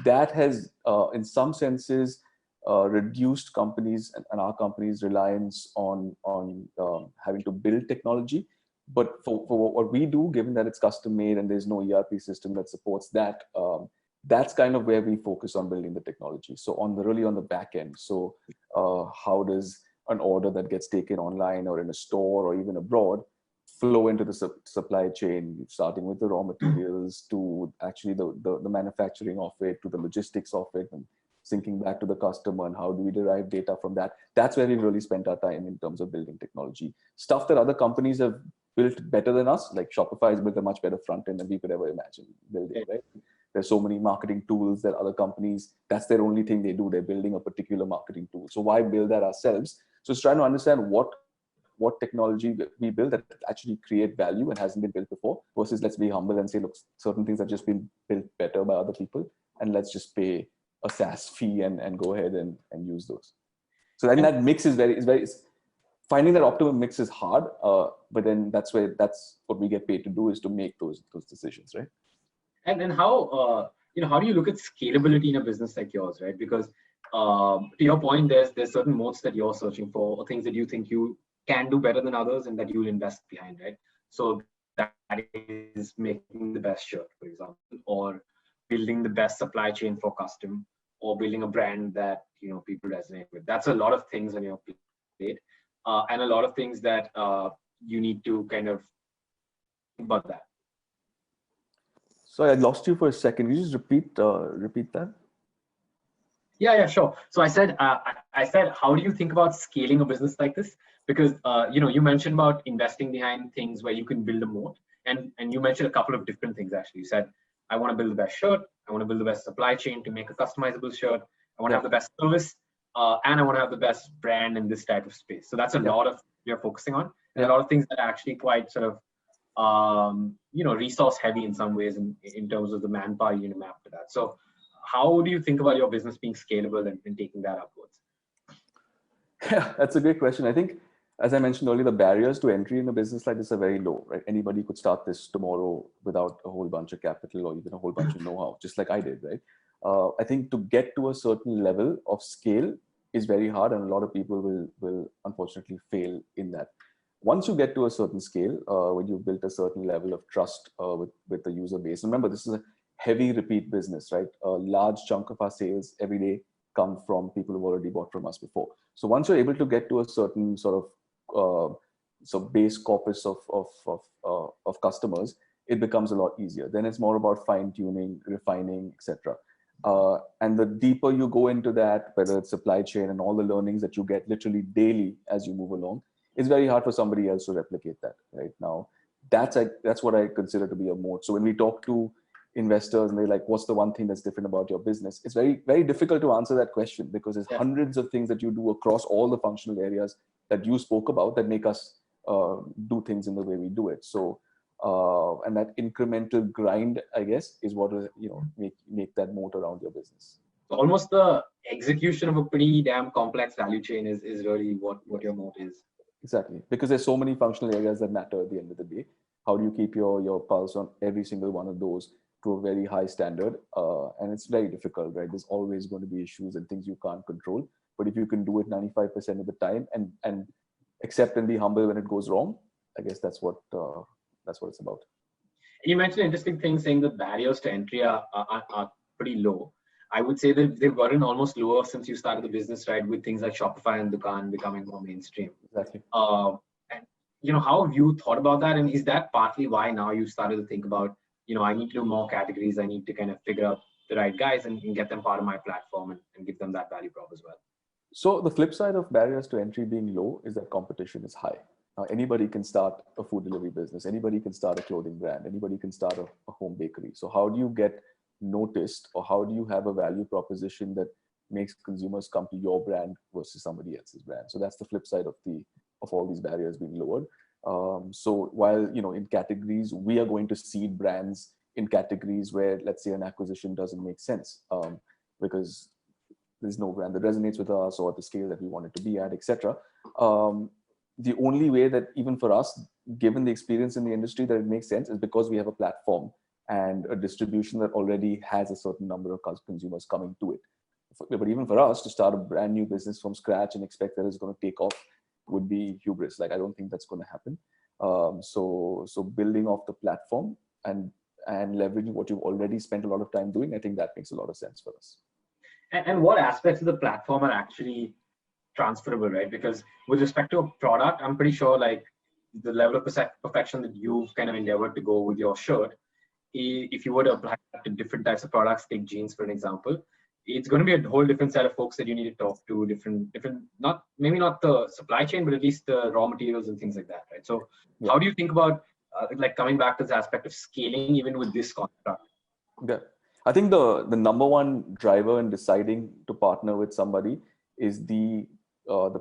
that has in some senses reduced companies and our company's reliance on having to build technology. But for what we do, given that it's custom made and there's no ERP system that supports that, that's kind of where we focus on building the technology. So on the back end. So how does an order that gets taken online or in a store or even abroad flow into the supply chain, starting with the raw materials to actually the manufacturing of it, to the logistics of it, and syncing back to the customer, and how do we derive data from that? That's where we've really spent our time in terms of building technology. Stuff that other companies have built better than us, like Shopify has built a much better front end than we could ever imagine building, right? There's so many marketing tools that other companies, that's their only thing they do. They're building a particular marketing tool. So why build that ourselves? So it's trying to understand what technology we build that actually create value and hasn't been built before, versus let's be humble and say, look, certain things have just been built better by other people, and let's just pay a SaaS fee and go ahead and use those. So then that mix is very finding that optimum mix is hard, but then that's what we get paid to do, is to make those decisions, right? And then how how do you look at scalability in a business like yours, right? Because to your point, there's certain modes that you're searching for, or things that you think you can do better than others and that you'll invest behind, right? So that is making the best shirt, for example, or building the best supply chain for custom, or building a brand that people resonate with. That's a lot of things on your plate, and a lot of things that you need to kind of think about that. Sorry, I lost you for a second. Can you just repeat that? Yeah, sure. So I said, how do you think about scaling a business like this? Because you mentioned about investing behind things where you can build a moat, and you mentioned a couple of different things actually. You said, I want to build the best shirt, I want to build the best supply chain to make a customizable shirt. I want to have the best service, and I want to have the best brand in this type of space. So that's a lot of you're focusing on, and a lot of things that are actually quite sort of resource heavy in some ways in terms of the manpower you map to that. So how do you think about your business being scalable and taking that upwards? Yeah, that's a great question. I think, as I mentioned earlier, the barriers to entry in a business like this are very low, right? Anybody could start this tomorrow without a whole bunch of capital or even a whole bunch of know-how, just like I did, right? I think to get to a certain level of scale is very hard, and a lot of people will unfortunately fail in that. Once you get to a certain scale, when you've built a certain level of trust with the user base, remember, this is a heavy repeat business, right? A large chunk of our sales every day come from people who've already bought from us before. So once you're able to get to a certain sort of base corpus of customers, it becomes a lot easier. Then it's more about fine tuning, refining, etc. And the deeper you go into that, whether it's supply chain and all the learnings that you get literally daily as you move along, it's very hard for somebody else to replicate that right now. That's what I consider to be a moat. So when we talk to investors and they're like, what's the one thing that's different about your business? It's very, very difficult to answer that question because there's hundreds of things that you do across all the functional areas that you spoke about that make us do things in the way we do it. So, and that incremental grind, I guess, is what make that moat around your business. So almost the execution of a pretty damn complex value chain is really what your moat is. Exactly, because there's so many functional areas that matter at the end of the day. How do you keep your pulse on every single one of those to a very high standard? And it's very difficult, right? There's always going to be issues and things you can't control. But if you can do it 95% of the time and accept and be humble when it goes wrong, I guess that's what it's about. You mentioned interesting things saying that barriers to entry are pretty low. I would say that they've gotten almost lower since you started the business, right? With things like Shopify and Dukaan becoming more mainstream. Exactly. And how have you thought about that? And is that partly why now you started to think about, I need to do more categories. I need to kind of figure out the right guys and get them part of my platform and give them that value prop as well. So the flip side of barriers to entry being low is that competition is high. Anybody can start a food delivery business. Anybody can start a clothing brand. Anybody can start a home bakery. So how do you get noticed, or how do you have a value proposition that makes consumers come to your brand versus somebody else's brand? So that's the flip side of all these barriers being lowered. So while in categories, we are going to seed brands in categories where, let's say, an acquisition doesn't make sense because there's no brand that resonates with us or at the scale that we want it to be at, etc. The only way that, even for us, given the experience in the industry, that it makes sense is because we have a platform and a distribution that already has a certain number of consumers coming to it. But even for us to start a brand new business from scratch and expect that it's going to take off would be hubris. Like, I don't think that's going to happen. So building off the platform and leveraging what you've already spent a lot of time doing, I think that makes a lot of sense for us. And what aspects of the platform are actually transferable, right? Because with respect to a product, I'm pretty sure like the level of perfection that you've kind of endeavored to go with your shirt, if you were to apply that to different types of products, take jeans for an example, it's going to be a whole different set of folks that you need to talk to, different, maybe not the supply chain, but at least the raw materials and things like that, right? So how do you think about like coming back to this aspect of scaling even with this construct? Yeah, I think the number one driver in deciding to partner with somebody is the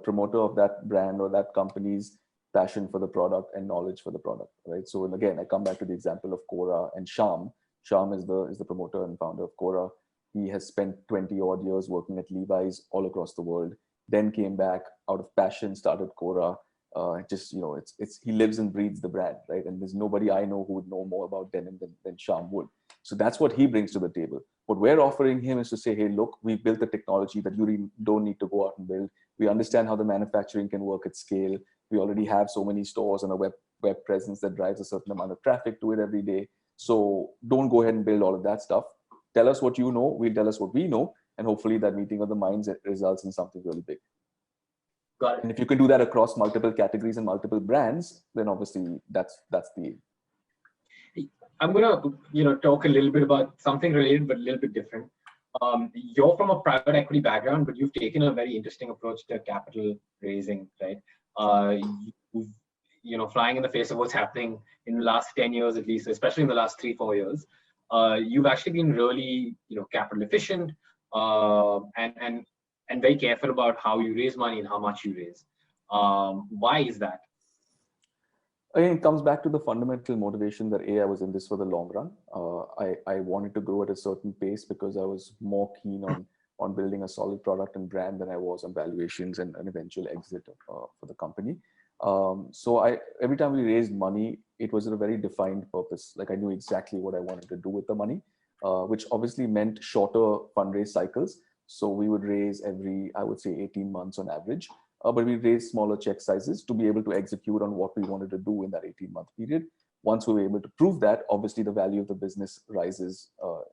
promoter of that brand or that company's passion for the product and knowledge for the product, right? So again, I come back to the example of Quora and Shyam. Shyam is the promoter and founder of Quora. He has spent 20 odd years working at Levi's all across the world, then came back out of passion, started Quora. He lives and breathes the brand, right? And there's nobody I know who would know more about denim than Shyam would. So that's what he brings to the table. What we're offering him is to say, hey, look, we've built the technology that you don't need to go out and build. We understand how the manufacturing can work at scale. We already have so many stores and a web presence that drives a certain amount of traffic to it every day. So don't go ahead and build all of that stuff. Tell us what you know, we'll tell us what we know, and hopefully that meeting of the minds results in something really big. Got it. And if you can do that across multiple categories and multiple brands, then obviously that's the aim. I'm gonna talk a little bit about something related but a little bit different. You're from a private equity background, but you've taken a very interesting approach to capital raising, right? Flying in the face of what's happening in the last 10 years, at least, especially in the last 3-4 years. you've actually been really, capital efficient, and very careful about how you raise money and how much you raise. Why is that? Again, it comes back to the fundamental motivation that I was in this for the long run. I wanted to grow at a certain pace because I was more keen on building a solid product and brand than I was on valuations and an eventual exit for the company. So every time we raised money, it was a very defined purpose. Like I knew exactly what I wanted to do with the money, which obviously meant shorter fundraise cycles. So we would raise every, I would say, 18 months on average. But we raised smaller check sizes to be able to execute on what we wanted to do in that 18-month period. Once we were able to prove that, obviously the value of the business rises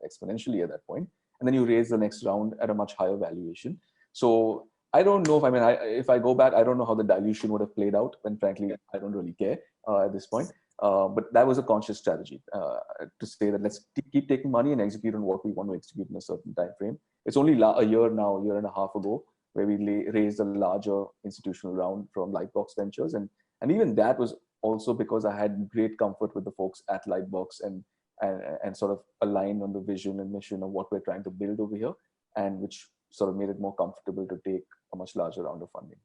exponentially at that point. And then you raise the next round at a much higher valuation. So I don't know if I go back, I don't know how the dilution would have played out. And frankly, I don't really care at this point. But that was a conscious strategy to say that let's keep taking money and execute on what we want to execute in a certain time frame. It's only a year and a half ago, where we raised a larger institutional round from Lightbox Ventures. And even that was also because I had great comfort with the folks at Lightbox and sort of aligned on the vision and mission of what we're trying to build over here, and which sort of made it more comfortable to take a much larger round of funding.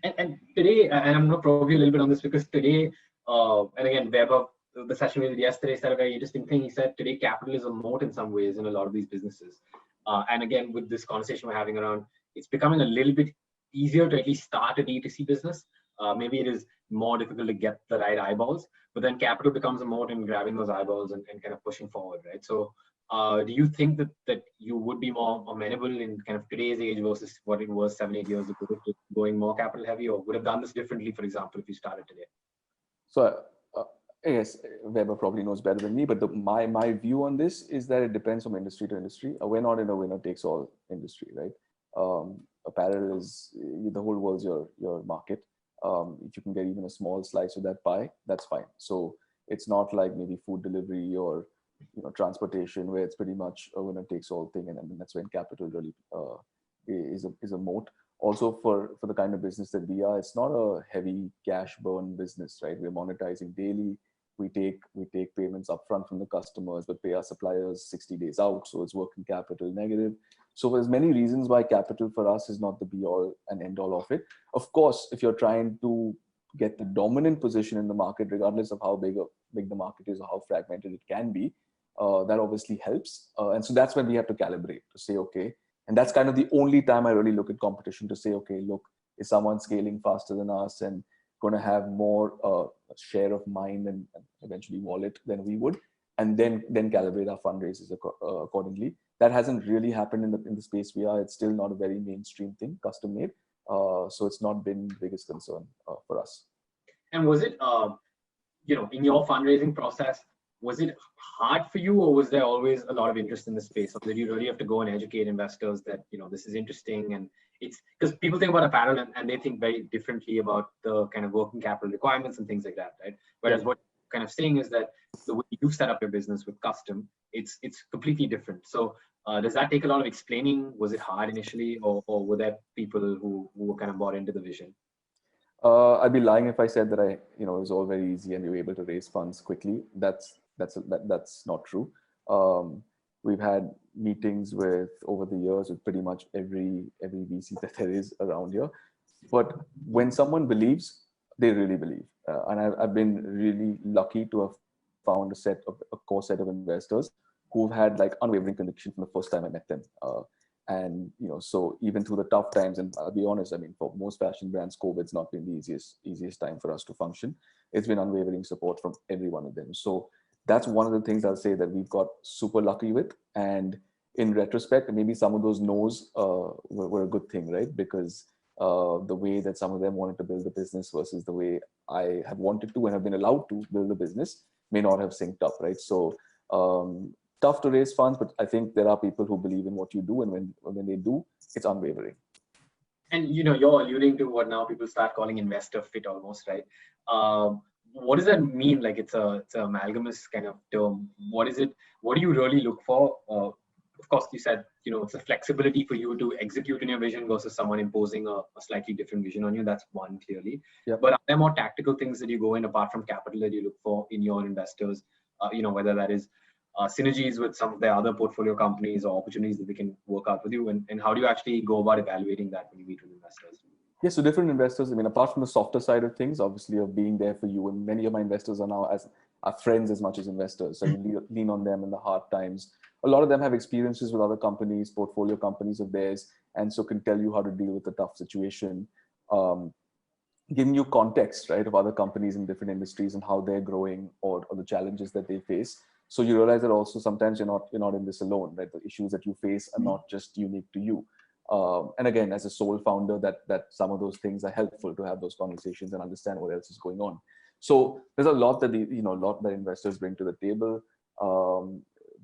And today, and I'm going to probe you a little bit on this, because today, and again, Weber, the session we did yesterday, said a very interesting thing. He said today capital is a moat in some ways in a lot of these businesses. And again, with this conversation we're having around, it's becoming a little bit easier to at least start a D2C business. Maybe it is more difficult to get the right eyeballs, but then capital becomes a moat in grabbing those eyeballs and kind of pushing forward, right? So do you think that you would be more amenable in kind of today's age versus what it was 7-8 years ago, to going more capital heavy, or would have done this differently, for example, if you started today? So I guess Weber probably knows better than me, but my view on this is that it depends from industry to industry. We're not in a winner takes all industry, right? Apparel is the whole world's your market. If you can get even a small slice of that pie, that's fine. So it's not like maybe food delivery or transportation, where it's pretty much a winner takes all thing, and that's when capital really is a moat. Also for the kind of business that we are, it's not a heavy cash burn business, right? We're monetizing daily. We take payments upfront from the customers, but pay our suppliers 60 days out. So it's working capital negative. So there's many reasons why capital for us is not the be all and end all of it. Of course, if you're trying to get the dominant position in the market, regardless of how big the market is or how fragmented it can be, that obviously helps. And so that's when we have to calibrate to say, okay, and that's kind of the only time I really look at competition to say, okay, look, is someone scaling faster than us and going to have more share of mind and eventually wallet than we would, and then calibrate our fundraisers accordingly. That hasn't really happened in the space we are. It's still not a very mainstream thing, custom made. So it's not been the biggest concern for us. And was it, in your fundraising process, was it hard for you, or was there always a lot of interest in the space? Or did you really have to go and educate investors that, this is interesting? And it's because people think about apparel and they think very differently about the kind of working capital requirements and things like that, right? Whereas what kind of saying is that the way you set up your business with custom, it's completely different. So does that take a lot of explaining? Was it hard initially, or were there people who were kind of bought into the vision? I'd be lying if I said that it was all very easy and we were able to raise funds quickly. That's not true. We've had meetings over the years with pretty much every VC that there is around here. But when someone believes, they really believe. And I've been really lucky to have found a core set of investors who've had like unwavering conviction from the first time I met them. And so even through the tough times, and I'll be honest, I mean, for most fashion brands, COVID's not been the easiest time for us to function. It's been unwavering support from every one of them. So that's one of the things I'll say that we've got super lucky with. And in retrospect, maybe some of those no's were a good thing, right? Because the way that some of them wanted to build the business versus the way I have wanted to and have been allowed to build the business may not have synced up, right? So tough to raise funds, but I think there are people who believe in what you do, and when they do, it's unwavering. And you're alluding to what now people start calling investor fit almost, right? What does that mean? Like it's an amalgamous kind of term. What is it? What do you really look for? Of course, you said it's a flexibility for you to execute in your vision versus someone imposing a slightly different vision on you. That's one, clearly. Yep. But are there more tactical things that you go in apart from capital that you look for in your investors? Whether that is synergies with some of their other portfolio companies or opportunities that they can work out with you? And how do you actually go about evaluating that when you meet with investors? Yeah, so different investors, I mean, apart from the softer side of things, obviously of being there for you, and many of my investors are now are friends as much as investors. So you lean on them in the hard times. A lot of them have experiences with other companies, portfolio companies of theirs, and so can tell you how to deal with a tough situation. Giving you context, right, of other companies in different industries and how they're growing, or the challenges that they face. So you realize that also sometimes you're not in this alone, right? The issues that you face are not just unique to you. And again, as a sole founder, that some of those things are helpful to have those conversations and understand what else is going on. So there's a lot that lot that investors bring to the table.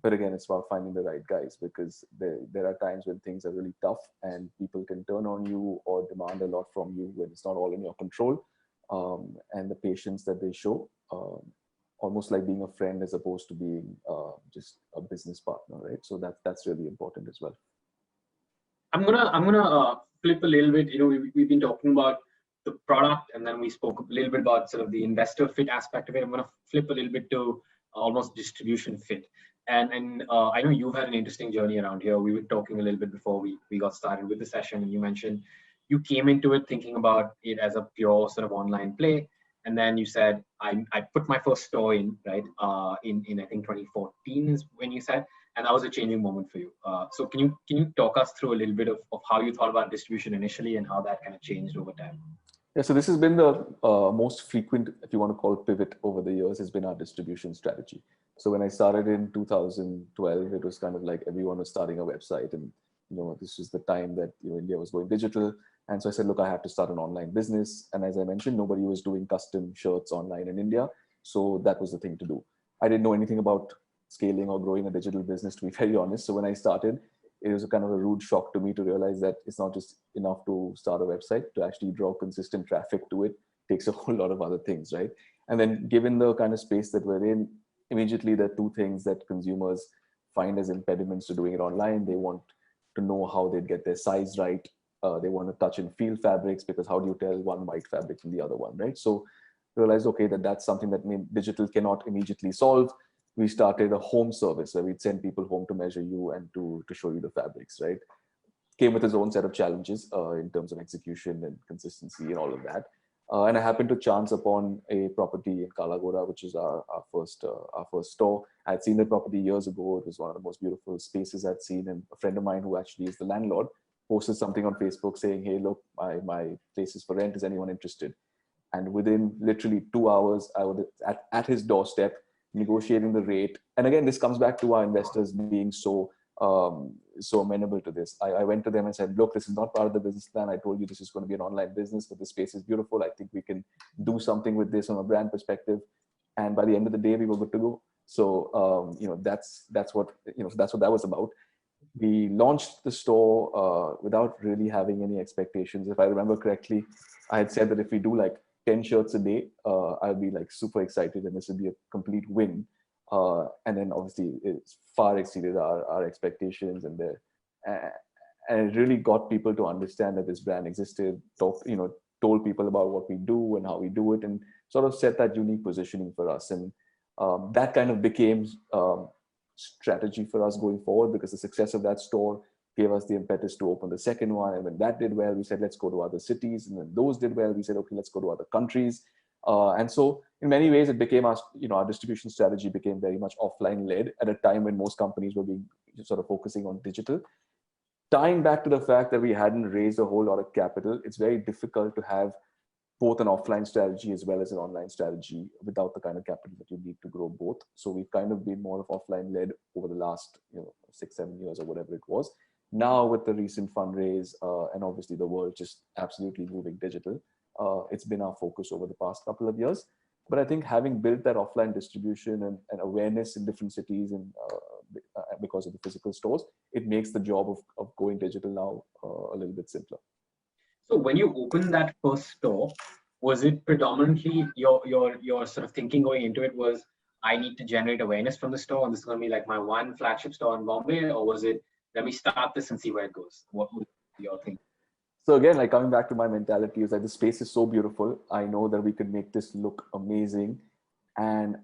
But again, it's about finding the right guys, because there are times when things are really tough and people can turn on you or demand a lot from you when it's not all in your control. And the patience that they show, almost like being a friend as opposed to being just a business partner, right? So that's really important as well. I'm gonna flip a little bit. We've been talking about the product, and then we spoke a little bit about sort of the investor fit aspect of it. I'm gonna flip a little bit to almost distribution fit. And I know you've had an interesting journey around here. We were talking a little bit before we got started with the session, and you mentioned you came into it thinking about it as a pure sort of online play, and then you said I put my first store in, right, in I think 2014 is when you said, and that was a changing moment for you. So can you talk us through a little bit of how you thought about distribution initially and how that kind of changed over time? Yeah, so this has been the most frequent, if you want to call it, pivot over the years, has been our distribution strategy. So when I started in 2012, it was kind of like everyone was starting a website, and this was the time that India was going digital. And so I said, look, I have to start an online business. And as I mentioned, nobody was doing custom shirts online in India. So that was the thing to do. I didn't know anything about scaling or growing a digital business, to be very honest. So when I started, it was a kind of a rude shock to me to realize that it's not just enough to start a website. To actually draw consistent traffic to it takes a whole lot of other things, right? And then given the kind of space that we're in, immediately there are two things that consumers find as impediments to doing it online. They want to know how they'd get their size right. They want to touch and feel fabrics, because how do you tell one white fabric from the other one, right? So realized, okay, that's something that digital cannot immediately solve. We started a home service where we'd send people home to measure you and to show you the fabrics, right? Came with its own set of challenges in terms of execution and consistency and all of that. And I happened to chance upon a property in Kalagoda, which is our first store. I had seen the property years ago. It was one of the most beautiful spaces I'd seen. And a friend of mine, who actually is the landlord, posted something on Facebook saying, hey, look, my place is for rent. Is anyone interested? And within literally 2 hours, I was at his doorstep negotiating the rate. And again, this comes back to our investors being so amenable to this. I went to them and said, look, this is not part of the business plan. I told you this is going to be an online business, but the space is beautiful. I think we can do something with this from a brand perspective. And by the end of the day, we were good to go. So that's what that was about. We launched the store without really having any expectations. If I remember correctly, I had said that if we do like 10 shirts a day, I'd be like super excited and this would be a complete win. And then obviously it's far exceeded our expectations, and it really got people to understand that this brand existed, told people about what we do and how we do it, and sort of set that unique positioning for us. And that kind of became strategy for us going forward, because the success of that store gave us the impetus to open the second one. And when that did well, we said, let's go to other cities. And when those did well, we said, okay, let's go to other countries. And so in many ways, it became our distribution strategy became very much offline led at a time when most companies were being sort of focusing on digital. Tying back to the fact that we hadn't raised a whole lot of capital, it's very difficult to have both an offline strategy as well as an online strategy without the kind of capital that you need to grow both. So we've kind of been more of offline led over the last 6-7 years or whatever it was. Now with the recent fundraise and obviously the world just absolutely moving digital, it's been our focus over the past couple of years. But I think having built that offline distribution and awareness in different cities, and because of the physical stores, it makes the job of going digital now a little bit simpler. So when you opened that first store, was it predominantly your sort of thinking going into it was, I need to generate awareness from the store and this is going to be like my one flagship store in Bombay? Or was it, let me start this and see where it goes? What was your thinking? So again, like coming back to my mentality is that the space is so beautiful. I know that we can make this look amazing. And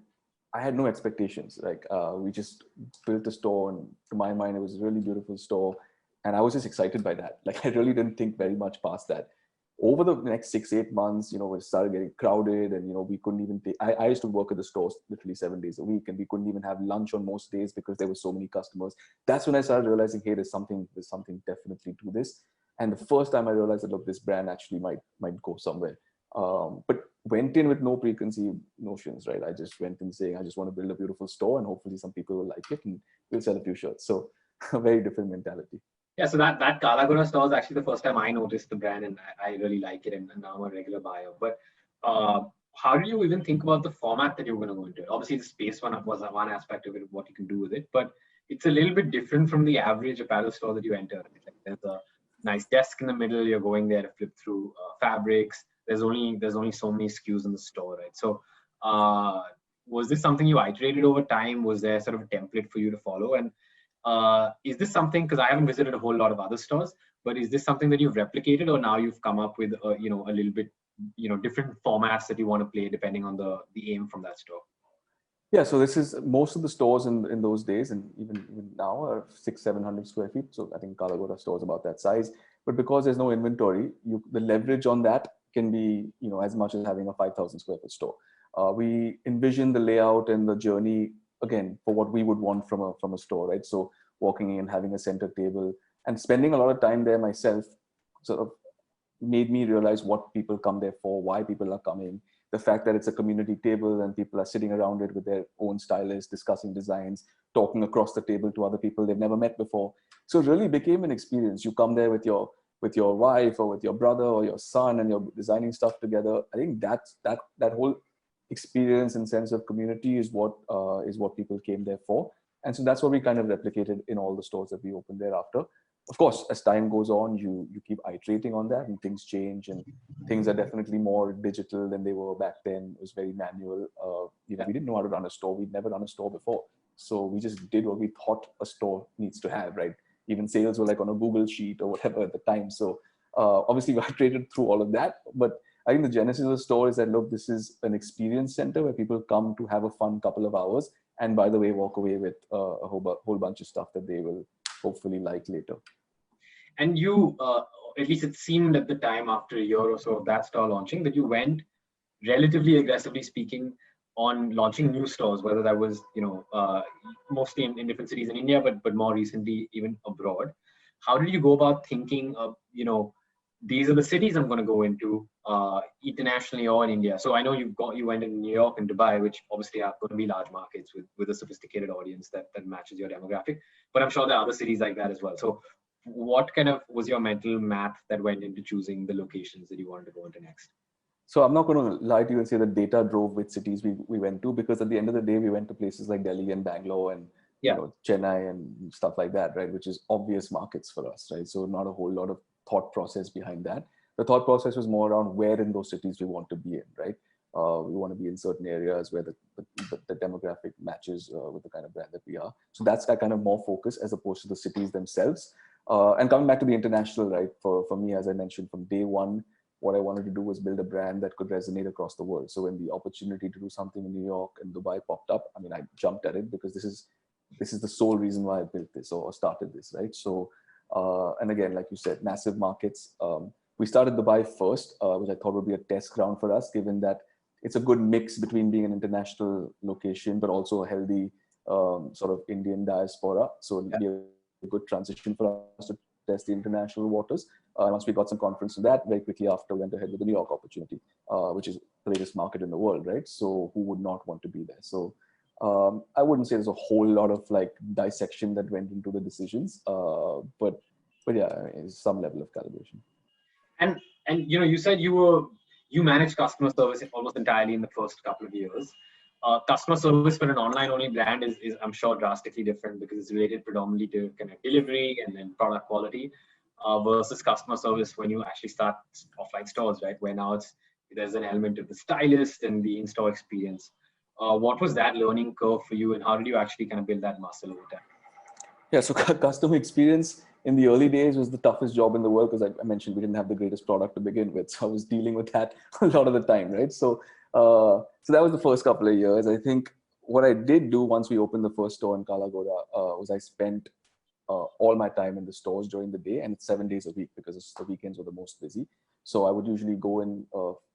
I had no expectations. Like we just built a store, and to my mind, it was a really beautiful store, and I was just excited by that. Like I really didn't think very much past that. Over the next 6-8 months, it started getting crowded, and we couldn't even take. I used to work at the stores literally 7 days a week, and we couldn't even have lunch on most days because there were so many customers. That's when I started realizing, hey, there's something definitely to this. And the first time I realized that, look, this brand actually might go somewhere. But went in with no preconceived notions, right? I just went in saying, I just want to build a beautiful store, and hopefully some people will like it, and we'll sell a few shirts. So a very different mentality. Yeah, so that Kalagura store is actually the first time I noticed the brand, and I really like it, and now I'm a regular buyer. But how did you even think about the format that you were going to go into? Obviously, the space was one aspect of it, what you can do with it, but it's a little bit different from the average apparel store that you enter. Like, there's a nice desk in the middle. You're going there to flip through fabrics. There's only so many SKUs in the store, right? So was this something you iterated over time? Was there sort of a template for you to follow? And is this something, because I haven't visited a whole lot of other stores, but is this something that you've replicated, or now you've come up with a little bit different formats that you want to play depending on the aim from that store? Yeah, so this is most of the stores in those days, and even now, are 600-700 square feet. So I think Kalagura store is about that size. But because there's no inventory, the leverage on that can be as much as having a 5,000 square foot store. We envision the layout and the journey again for what we would want from a store, right? So walking in, having a center table, and spending a lot of time there myself sort of made me realize what people come there for, why people are coming. The fact that it's a community table and people are sitting around it with their own stylists, discussing designs, talking across the table to other people they've never met before. So it really became an experience. You come there with your wife or with your brother or your son, and you're designing stuff together. I think that whole experience and sense of community is what people came there for. And so that's what we kind of replicated in all the stores that we opened thereafter. Of course, as time goes on, you keep iterating on that, and things change, and things are definitely more digital than they were back then. It was very manual. We didn't know how to run a store. We'd never run a store before. So we just did what we thought a store needs to have, right? Even sales were like on a Google sheet or whatever at the time. So obviously we iterated through all of that. But I think the genesis of the store is that, look, this is an experience center where people come to have a fun couple of hours, and by the way, walk away with a whole bunch of stuff that they will hopefully like later. And you, at least it seemed at the time, after a year or so of that store launching, that you went relatively aggressively speaking on launching new stores, whether that was mostly in different cities in India, but more recently even abroad. How did you go about thinking of these are the cities I'm going to go into internationally or in India? So I know you went in New York and Dubai, which obviously are going to be large markets with a sophisticated audience that matches your demographic. But I'm sure there are other cities like that as well. So what kind of was your mental map that went into choosing the locations that you wanted to go into next? So I'm not going to lie to you and say that data drove which cities we went to, because at the end of the day, we went to places like Delhi and Bangalore and Chennai and stuff like that, right? Which is obvious markets for us, right? So not a whole lot of thought process behind that. The thought process was more around where in those cities we want to be in, right? We want to be in certain areas where the demographic matches with the kind of brand that we are. So that's that kind of more focus as opposed to the cities themselves. And coming back to the international, right? For me, as I mentioned, from day one, what I wanted to do was build a brand that could resonate across the world. So when the opportunity to do something in New York and Dubai popped up, I mean, I jumped at it because this is the sole reason why I built this or started this, right? So, and again, like you said, massive markets. We started Dubai first, which I thought would be a test ground for us, given that it's a good mix between being an international location, but also a healthy sort of Indian diaspora. So it'd be a good transition for us to test the international waters. Once we got some confidence in that, very quickly after we went ahead with the New York opportunity, which is the biggest market in the world, right? So who would not want to be there? So I wouldn't say there's a whole lot of like dissection that went into the decisions, but yeah, some level of calibration. And you said you managed customer service almost entirely in the first couple of years. Customer service for an online-only brand is I'm sure drastically different because it's related predominantly to kind of delivery and then product quality versus customer service when you actually start offline stores, right? Where now there's an element of the stylist and the in-store experience. What was that learning curve for you, and how did you actually kind of build that muscle over time? Yeah, so customer experience in the early days was the toughest job in the world because I mentioned we didn't have the greatest product to begin with. So I was dealing with that a lot of the time, right? So that was the first couple of years. I think what I did do once we opened the first store in Kalagoda was I spent all my time in the stores during the day, and it's 7 days a week because the weekends were the most busy. So I would usually go and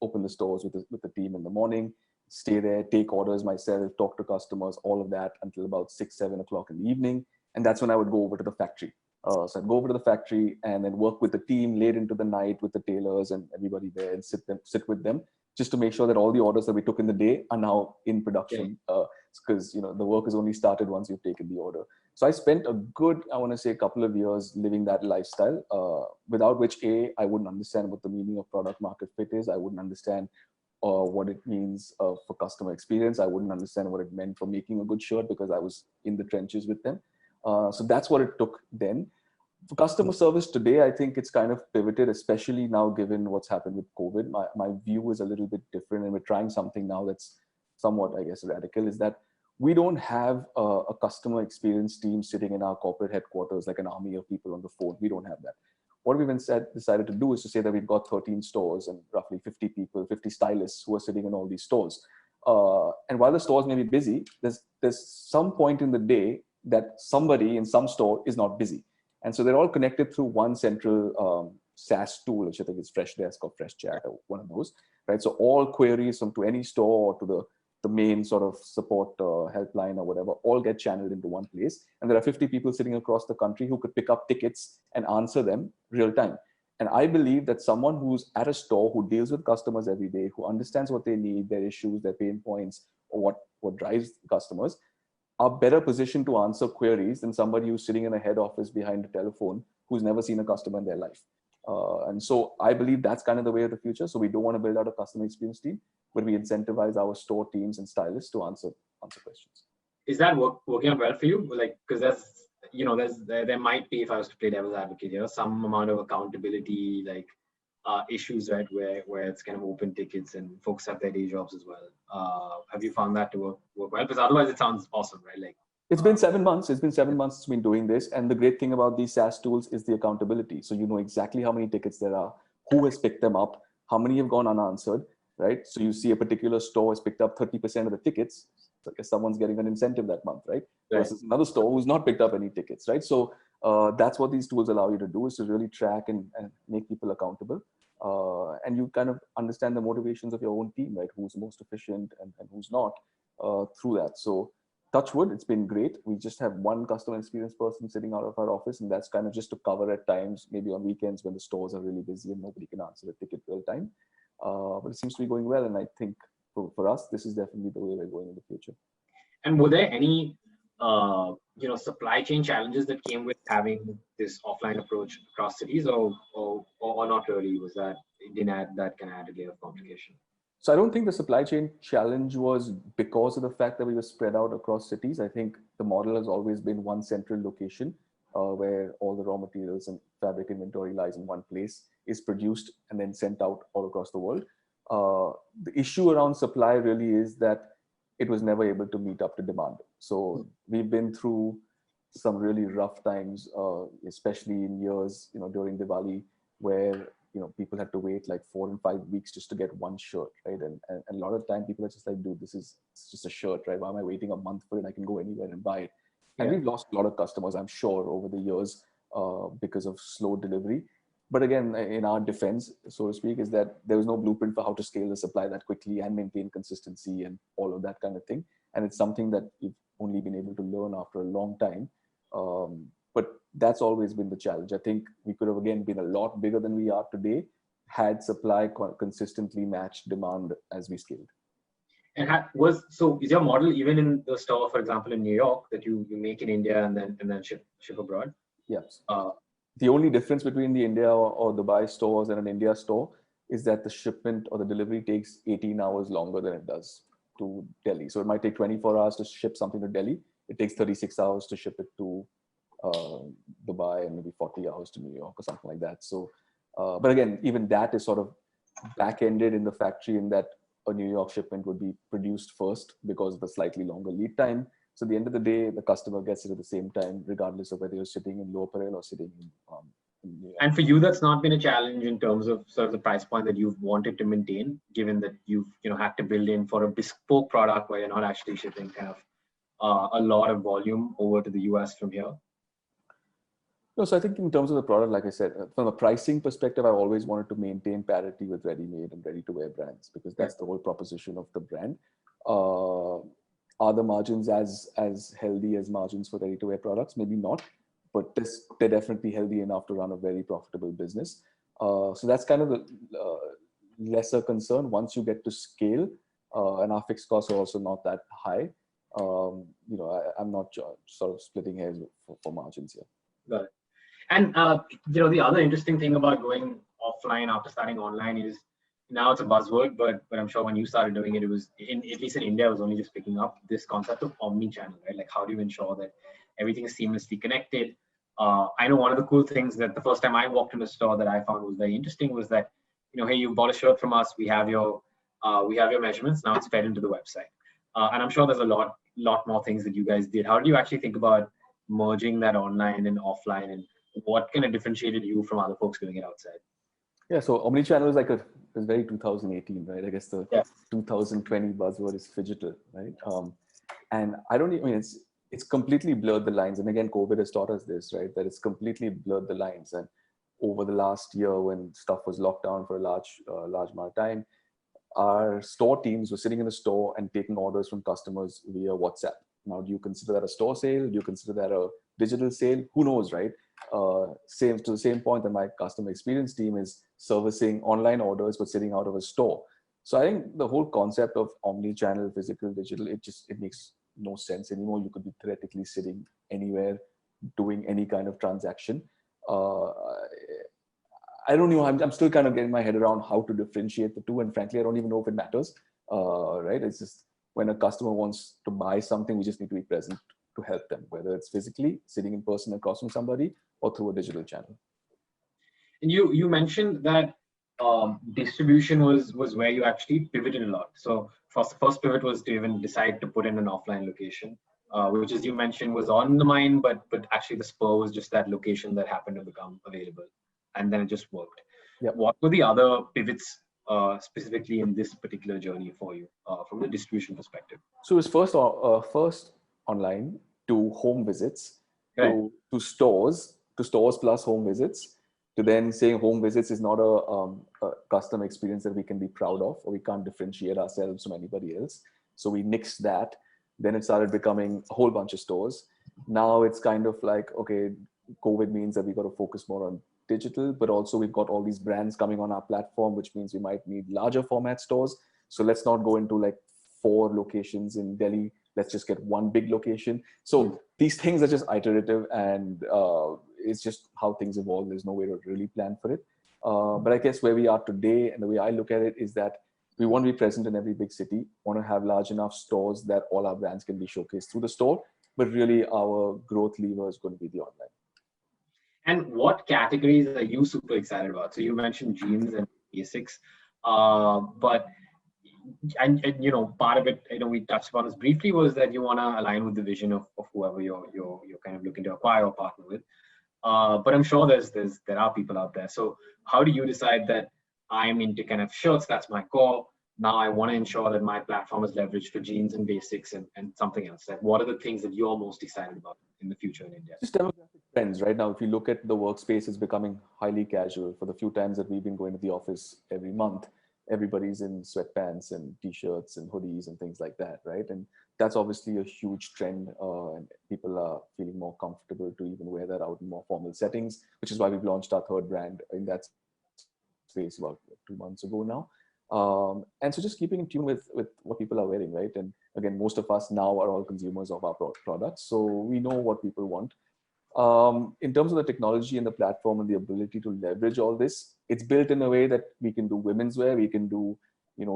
open the stores with the team in the morning, stay there, take orders myself, talk to customers, all of that until about 6-7 o'clock in the evening. And that's when I would go over to the factory. So I'd go over to the factory and then work with the team late into the night with the tailors and everybody there, and sit with them just to make sure that all the orders that we took in the day are now in production. Because the work is only started once you've taken the order. So I spent a good, I want to say, couple of years living that lifestyle, without which I wouldn't understand what the meaning of product market fit is. I wouldn't understand what it means for customer experience. I wouldn't understand what it meant for making a good shirt because I was in the trenches with them. So that's what it took then. For customer service today, I think it's kind of pivoted, especially now given what's happened with COVID. My view is a little bit different, and we're trying something now that's somewhat, I guess, radical, is that we don't have a customer experience team sitting in our corporate headquarters like an army of people on the phone. We don't have that. What we've decided to do is to say that we've got 13 stores and roughly 50 people, 50 stylists who are sitting in all these stores. And while the stores may be busy, there's some point in the day that somebody in some store is not busy. And so they're all connected through one central SaaS tool, which I think is Freshdesk or Freshchat or one of those, right? So all queries from to any store or to the main sort of support helpline or whatever, all get channeled into one place. And there are 50 people sitting across the country who could pick up tickets and answer them real time. And I believe that someone who's at a store, who deals with customers every day, who understands what they need, their issues, their pain points, or what drives customers, are better positioned to answer queries than somebody who's sitting in a head office behind a telephone who's never seen a customer in their life. And so I believe that's kind of the way of the future. So we don't want to build out a customer experience team, but we incentivize our store teams and stylists to answer questions. Is that working out well for you? Like, because there might be, if I was to play devil's advocate, some amount of accountability, like issues, right, where it's kind of open tickets and folks have their day jobs as well. Have you found that to work well? Because otherwise it sounds awesome, right? Like, it's been 7 months. It's been 7 months since been doing this. And the great thing about these SaaS tools is the accountability. So you know exactly how many tickets there are, who has picked them up, how many have gone unanswered, right? So you see a particular store has picked up 30% of the tickets. So I guess someone's getting an incentive that month, right? Versus another store who's not picked up any tickets, right? So that's what these tools allow you to do, is to really track and make people accountable. And you kind of understand the motivations of your own team, right? Who's most efficient and who's not through that. So touch wood, it's been great. We just have one customer experience person sitting out of our office, and that's kind of just to cover at times, maybe on weekends when the stores are really busy and nobody can answer a ticket real time. But it seems to be going well. And I think for us, this is definitely the way we're going in the future. And were there any supply chain challenges that came with having this offline approach across cities, or not really? Was that it didn't add that kind of added layer of complication? So I don't think the supply chain challenge was because of the fact that we were spread out across cities. I think the model has always been one central location where all the raw materials and fabric inventory lies in one place, is produced and then sent out all across the world. The issue around supply really is that it was never able to meet up to demand. So we've been through some really rough times, especially in years, during Diwali, where people had to wait like 4 and 5 weeks just to get one shirt, right? And a lot of time people are just like, dude, it's just a shirt, right? Why am I waiting a month for it? I can go anywhere and buy it. And we've lost a lot of customers, I'm sure, over the years because of slow delivery. But again, in our defense, so to speak, is that there was no blueprint for how to scale the supply that quickly and maintain consistency and all of that kind of thing. And it's something that you've only been able to learn after a long time. But that's always been the challenge. I think we could have, again, been a lot bigger than we are today had supply consistently matched demand as we scaled. And so is your model even in the store, for example, in New York, that you make in India and then ship abroad? Yes. The only difference between the India or Dubai stores and an India store is that the shipment or the delivery takes 18 hours longer than it does to Delhi. So it might take 24 hours to ship something to Delhi. It takes 36 hours to ship it to Dubai, and maybe 40 hours to New York or something like that. So, but again, even that is sort of back-ended in the factory, in that a New York shipment would be produced first because of the slightly longer lead time. So at the end of the day, the customer gets it at the same time, regardless of whether you're sitting in Lower Parel or sitting in And for you, that's not been a challenge in terms of sort of the price point that you've wanted to maintain, given that you've had to build in for a bespoke product where you're not actually shipping kind of a lot of volume over to the US from here. No, so I think in terms of the product, like I said, from a pricing perspective, I've always wanted to maintain parity with ready-made and ready-to-wear brands, because that's the whole proposition of the brand. Are the margins as healthy as margins for ready-to-wear products? Maybe not, but they're definitely healthy enough to run a very profitable business. So that's kind of the lesser concern once you get to scale, and our fixed costs are also not that high. I'm not sort of splitting hairs for margins here. Got it. And the other interesting thing about going offline after starting online is now it's a buzzword, but I'm sure when you started doing it, it was at least in India, it was only just picking up this concept of omni-channel, right? Like, how do you ensure that everything is seamlessly connected? I know one of the cool things that the first time I walked in a store that I found was very interesting was that, hey, you bought a shirt from us, we have your measurements, now it's fed into the website. And I'm sure there's a lot more things that you guys did. How do you actually think about merging that online and offline, and what kind of differentiated you from other folks doing it outside? Yeah, so omnichannel is it's very 2018, right? I guess the 2020 buzzword is phygital, right? And it's completely blurred the lines. And again, COVID has taught us this, right? That it's completely blurred the lines. And over the last year, when stuff was locked down for a large amount of time, our store teams were sitting in the store and taking orders from customers via WhatsApp. Now, do you consider that a store sale? Do you consider that a digital sale? Who knows, right? To the same point that my customer experience team is servicing online orders, but sitting out of a store. So I think the whole concept of omni-channel, physical, digital, it makes no sense anymore. You could be theoretically sitting anywhere, doing any kind of transaction. I don't know. I'm still kind of getting my head around how to differentiate the two. And frankly, I don't even know if it matters, right? It's just when a customer wants to buy something, we just need to be present to help them, whether it's physically sitting in person across from somebody or through a digital channel. And you mentioned that distribution was where you actually pivoted a lot. So first pivot was to even decide to put in an offline location, which, as you mentioned, was on the mind, but actually the spur was just that location that happened to become available, and then it just worked. Yep. What were the other pivots specifically in this particular journey for you from the distribution perspective? So it was first online, to home visits, right. to stores plus home visits, to then saying home visits is not a customer experience that we can be proud of, or we can't differentiate ourselves from anybody else. So we nixed that. Then it started becoming a whole bunch of stores. Now it's kind of like, okay, COVID means that we got to focus more on digital, but also we've got all these brands coming on our platform, which means we might need larger format stores. So let's not go into like 4 locations in Delhi. Let's just get one big location. So these things are just iterative, and it's just how things evolve. There's no way to really plan for it. But I guess where we are today, and the way I look at it, is that we want to be present in every big city, want to have large enough stores that all our brands can be showcased through the store. But really our growth lever is going to be the online. And what categories are you super excited about? So you mentioned jeans and basics, but part of it, we touched upon this briefly, was that you want to align with the vision of whoever you're kind of looking to acquire or partner with. But I'm sure there are people out there. So how do you decide that I'm into kind of shirts, that's my core, now I want to ensure that my platform is leveraged for jeans and basics and something else? Like, what are the things that you're most excited about in the future in India? Just demographic trends. Right now, if you look at the workspace, it's becoming highly casual. For the few times that we've been going to the office every month, everybody's in sweatpants and t-shirts and hoodies and things like that, right? And that's obviously a huge trend, and people are feeling more comfortable to even wear that out in more formal settings, which is why we've launched our third brand in that space about 2 months ago now. And so just keeping in tune with what people are wearing, right? And again, most of us now are all consumers of our products, so we know what people want. In terms of the technology and the platform and the ability to leverage all this, it's built in a way that we can do women's wear, we can do,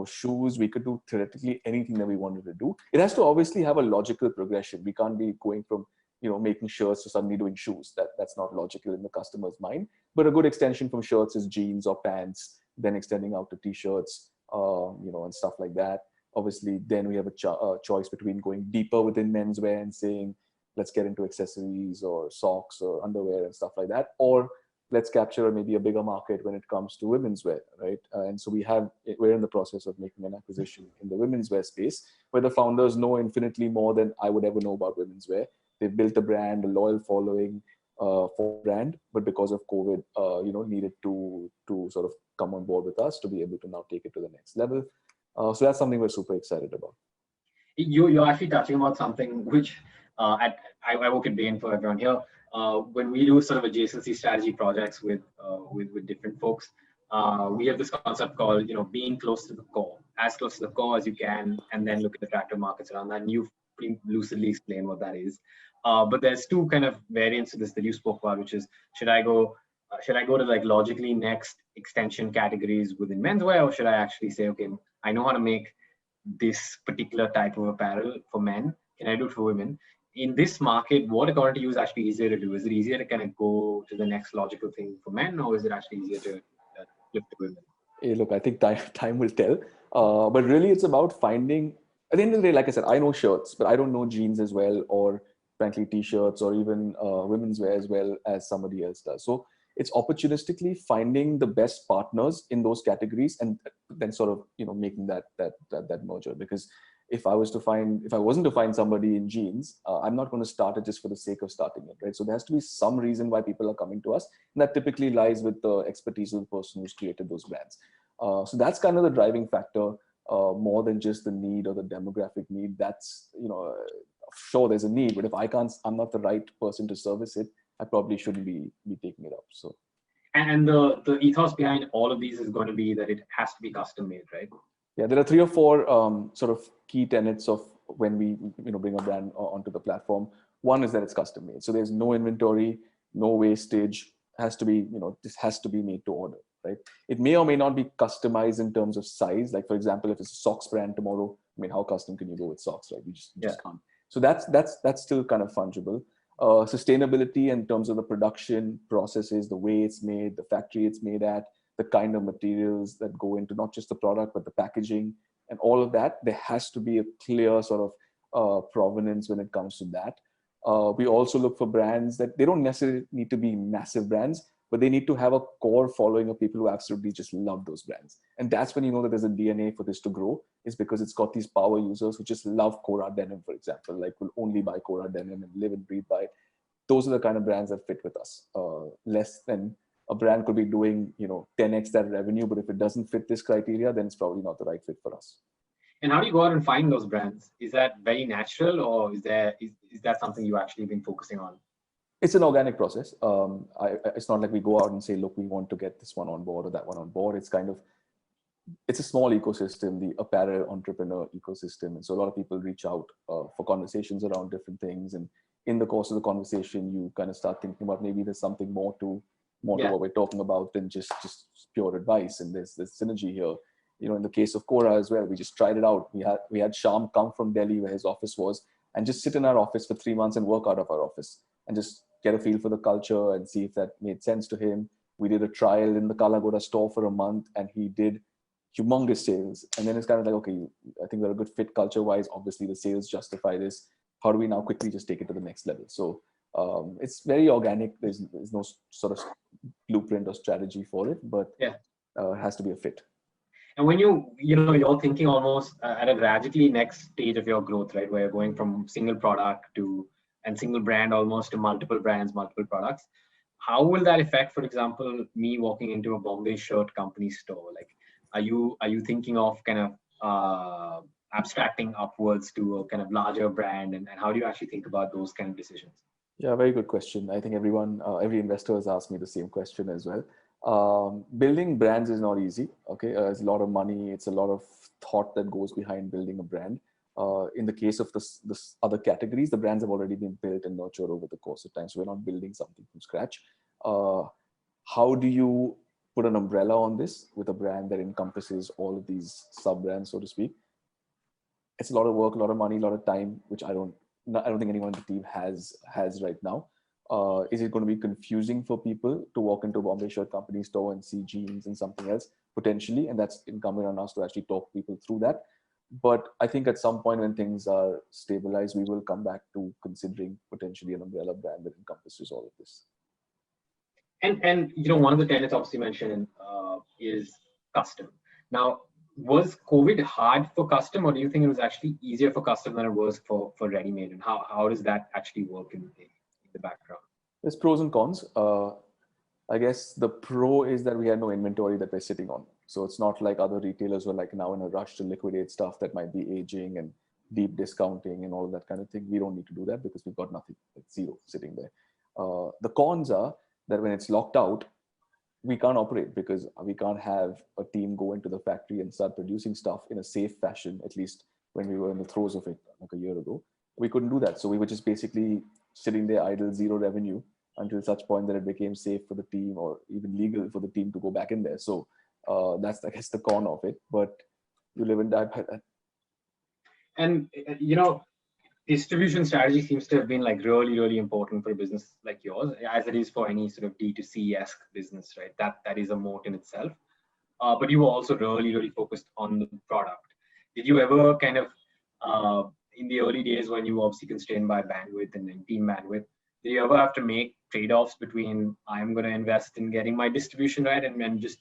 shoes, we could do theoretically anything that we wanted to do. It has to obviously have a logical progression. We can't be going from, making shirts to suddenly doing shoes. That's not logical in the customer's mind. But a good extension from shirts is jeans or pants, then extending out to t-shirts, and stuff like that. Obviously, then we have a choice between going deeper within menswear and saying, let's get into accessories or socks or underwear and stuff like that, or let's capture maybe a bigger market when it comes to women's wear, right? And so we're in the process of making an acquisition in the women's wear space, where the founders know infinitely more than I would ever know about women's wear. They've built a brand, a loyal following for brand, but because of COVID, needed to sort of come on board with us to be able to now take it to the next level. So that's something we're super excited about. You're actually touching about something which I work at Bain for everyone here. When we do sort of adjacency strategy projects with different folks, we have this concept called being close to the core, as close to the core as you can, and then look at attractive markets around that. And you've pretty lucidly explained what that is. But there's two kind of variants of this that you spoke about, which is should I go to like logically next extension categories within menswear, or should I actually say, okay, I know how to make this particular type of apparel for men, can I do it for women? In this market, what according to you is actually easier to do? Is it easier to kind of go to the next logical thing for men, or is it actually easier to flip to women? Hey, look, I think time will tell. But really, it's about finding, at the end of the day, like I said, I know shirts, but I don't know jeans as well, or frankly, t-shirts, or even women's wear as well as somebody else does. So it's opportunistically finding the best partners in those categories, and then sort of making that merger. Because if I wasn't to find somebody in jeans, I'm not going to start it just for the sake of starting it, right? So there has to be some reason why people are coming to us, and that typically lies with the expertise of the person who's created those brands. So that's kind of the driving factor, more than just the need or the demographic need. That's sure, there's a need, but if I'm not the right person to service it, I probably shouldn't be taking it up. So, and the ethos behind all of these is going to be that it has to be custom made, right? Yeah, there are 3 or 4 sort of key tenets of when we bring a brand onto the platform. One is that it's custom made, so there's no inventory, no wastage. Has to be this has to be made to order, right? It may or may not be customized in terms of size. Like for example, if it's a socks brand tomorrow, I mean, how custom can you go with socks, right? You just can't. So that's still kind of fungible. Sustainability in terms of the production processes, the way it's made, the factory it's made at, the kind of materials that go into not just the product, but the packaging and all of that. There has to be a clear sort of provenance when it comes to that. We also look for brands that they don't necessarily need to be massive brands, but they need to have a core following of people who absolutely just love those brands. And that's when you know that there's a DNA for this to grow, is because it's got these power users who just love Cora denim, for example, like will only buy Cora denim and live and breathe by it. Those are the kind of brands that fit with us. Less than a brand could be doing 10x that revenue, but if it doesn't fit this criteria, then it's probably not the right fit for us. And how do you go out and find those brands? Is that very natural, or is that something you actually been focusing on? It's an organic process. It's not like we go out and say, look, we want to get this one on board or that one on board. It's a small ecosystem, the apparel entrepreneur ecosystem. And so a lot of people reach out for conversations around different things. And in the course of the conversation, you kind of start thinking about maybe there's something more to what we're talking about than just pure advice. And there's synergy here. In the case of Cora as well, we just tried it out. We had Sham come from Delhi, where his office was, and just sit in our office for 3 months and work out of our office and just get a feel for the culture and see if that made sense to him. We did a trial in the Kalagoda store for a month, and he did humongous sales. And then it's kind of like, okay, I think we're a good fit culture-wise. Obviously, the sales justify this. How do we now quickly just take it to the next level? So it's very organic. There's no sort of blueprint or strategy for it, but it has to be a fit. And when you're thinking almost at a gradually next stage of your growth, right, where you're going from single product and single brand almost to multiple brands, multiple products, how will that affect, for example, me walking into a Bombay shirt company store? Like, are you thinking of kind of abstracting upwards to a kind of larger brand, and how do you actually think about those kind of decisions? Yeah, very good question. I think every investor has asked me the same question as well. Building brands is not easy. Okay, it's a lot of money. It's a lot of thought that goes behind building a brand. In the case of this other categories, the brands have already been built and nurtured over the course of time. So we're not building something from scratch. How do you put an umbrella on this with a brand that encompasses all of these sub brands, so to speak? It's a lot of work, a lot of money, a lot of time, which I don't think anyone on the team has right now. Is it going to be confusing for people to walk into a Bombay shirt company store and see jeans and something else potentially? And that's incumbent on us to actually talk people through that. But I think at some point when things are stabilized, we will come back to considering potentially an umbrella brand that encompasses all of this. And one of the tenets obviously mentioned is custom. Now, was COVID hard for custom, or do you think it was actually easier for custom than it was for ready-made? And how does that actually work in the background? There's pros and cons. I guess the pro is that we had no inventory that we're sitting on. So it's not like other retailers were like now in a rush to liquidate stuff that might be aging and deep discounting and all of that kind of thing. We don't need to do that because we've got nothing, like zero sitting there. The cons are that when it's locked out, we can't operate because we can't have a team go into the factory and start producing stuff in a safe fashion, at least when we were in the throes of it like a year ago. We couldn't do that. So we were just basically sitting there idle, zero revenue until such point that it became safe for the team or even legal for the team to go back in there. So that's, I guess, the con of it, but you live and die by that. And, distribution strategy seems to have been like really, really important for a business like yours, as it is for any sort of D2C-esque business, right? That is a moat in itself. But you were also really, really focused on the product. Did you ever kind of, in the early days when you were obviously constrained by bandwidth and team bandwidth, did you ever have to make trade-offs between I'm going to invest in getting my distribution right and just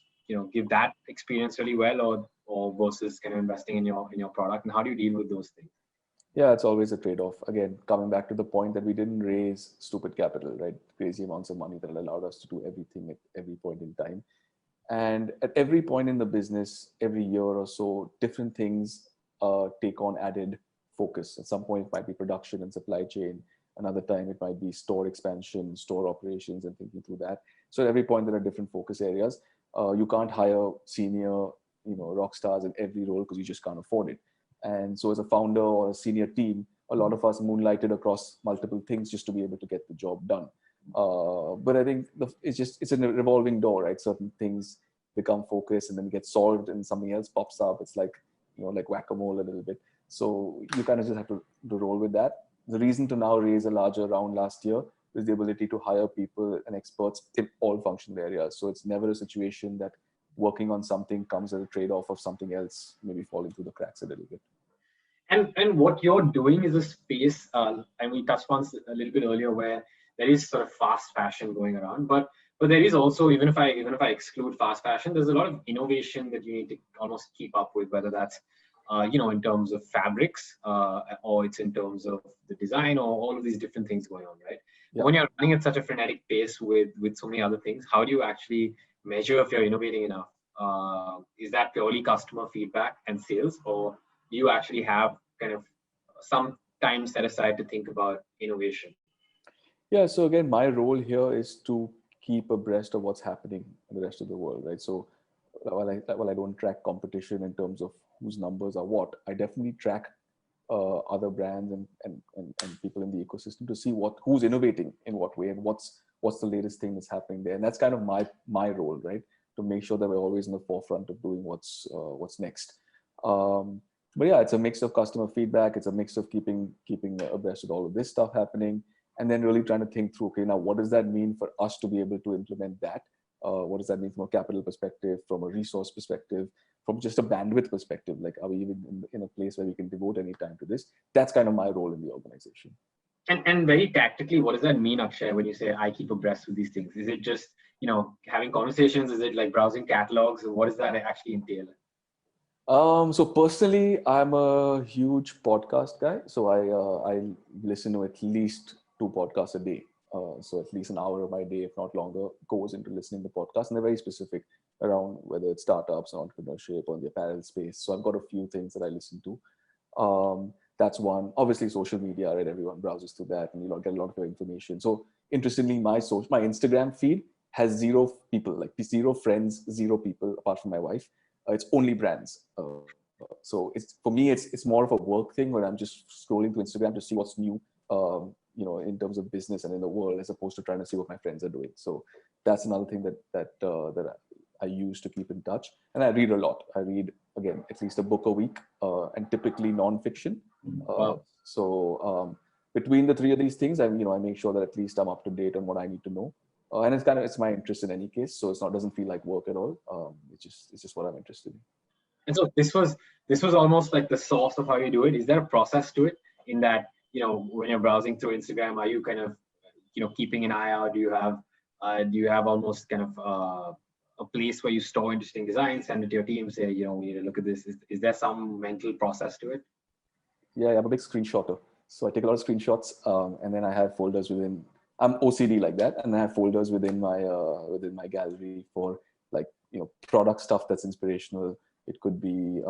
give that experience really well, or versus kind of investing in your product? And how do you deal with those things? Yeah, it's always a trade-off. Again, coming back to the point that we didn't raise stupid capital, right? Crazy amounts of money that allowed us to do everything at every point in time. And at every point in the business, every year or so, different things take on added focus. At some point, it might be production and supply chain. Another time, it might be store expansion, store operations, and thinking through that. So at every point, there are different focus areas. You can't hire senior, rock stars in every role because you just can't afford it. And so as a founder or a senior team, a lot of us moonlighted across multiple things just to be able to get the job done. But I think it's a revolving door, right? Certain things become focused and then get solved and something else pops up. It's like, like whack-a-mole a little bit. So you kind of just have to roll with that. The reason to now raise a larger round last year is the ability to hire people and experts in all functional areas. So it's never a situation that working on something comes at a trade-off of something else maybe falling through the cracks a little bit. And what you're doing is a space, and we touched on a little bit earlier, where there is sort of fast fashion going around, but there is also, even if I exclude fast fashion, there's a lot of innovation that you need to almost keep up with, whether that's in terms of fabrics, or it's in terms of the design, or all of these different things going on, right? Yeah. When you're running at such a frenetic pace with so many other things, how do you actually measure if you're innovating enough? Is that purely customer feedback and sales, or do you actually have kind of some time set aside to think about innovation? Yeah, so again, my role here is to keep abreast of what's happening in the rest of the world, right? So while I don't track competition in terms of whose numbers are what, I definitely track other brands and people in the ecosystem to see who's innovating in what way and what's the latest thing that's happening there. And that's kind of my role, right? To make sure that we're always in the forefront of doing what's next. But yeah, it's a mix of customer feedback. It's a mix of keeping abreast of all of this stuff happening, and then really trying to think through, okay, now what does that mean for us to be able to implement that? What does that mean from a capital perspective, from a resource perspective, from just a bandwidth perspective? Like, are we even in a place where we can devote any time to this? That's kind of my role in the organization. And very tactically, what does that mean, Akshay, when you say I keep abreast with these things? Is it just, having conversations? Is it like browsing catalogs? What does that actually entail? So personally, I'm a huge podcast guy. So I listen to at least 2 podcasts a day. So at least an hour of my day, if not longer, goes into listening to podcasts. And they're very specific around whether it's startups or entrepreneurship or the apparel space. So I've got a few things that I listen to. That's one. Obviously, social media, right? Everyone browses through that and get a lot of information. So interestingly, my Instagram feed has 0 people, like 0 friends, 0 people apart from my wife. It's only brands. So for me, it's more of a work thing where I'm just scrolling through Instagram to see what's new, in terms of business and in the world, as opposed to trying to see what my friends are doing. So that's another thing that I use to keep in touch. And I read a lot. I read, again, at least a book a week, and typically nonfiction. Wow. So between the 3 of these things, I make sure that at least I'm up to date on what I need to know. And it's my interest in any case, so doesn't feel like work at all. It's just what I'm interested in. And so this was almost like the source of how you do it. Is there a process to it, in that when you're browsing through Instagram, are you kind of keeping an eye out? Do you have Do you have almost kind of a place where you store interesting designs, send it to your team, say, we need to look at this? Is there some mental process to it? Yeah, I'm a big screenshotter. So I take a lot of screenshots, and then I have folders within. I'm OCD like that, and I have folders within my gallery for, like, product stuff that's inspirational. It could be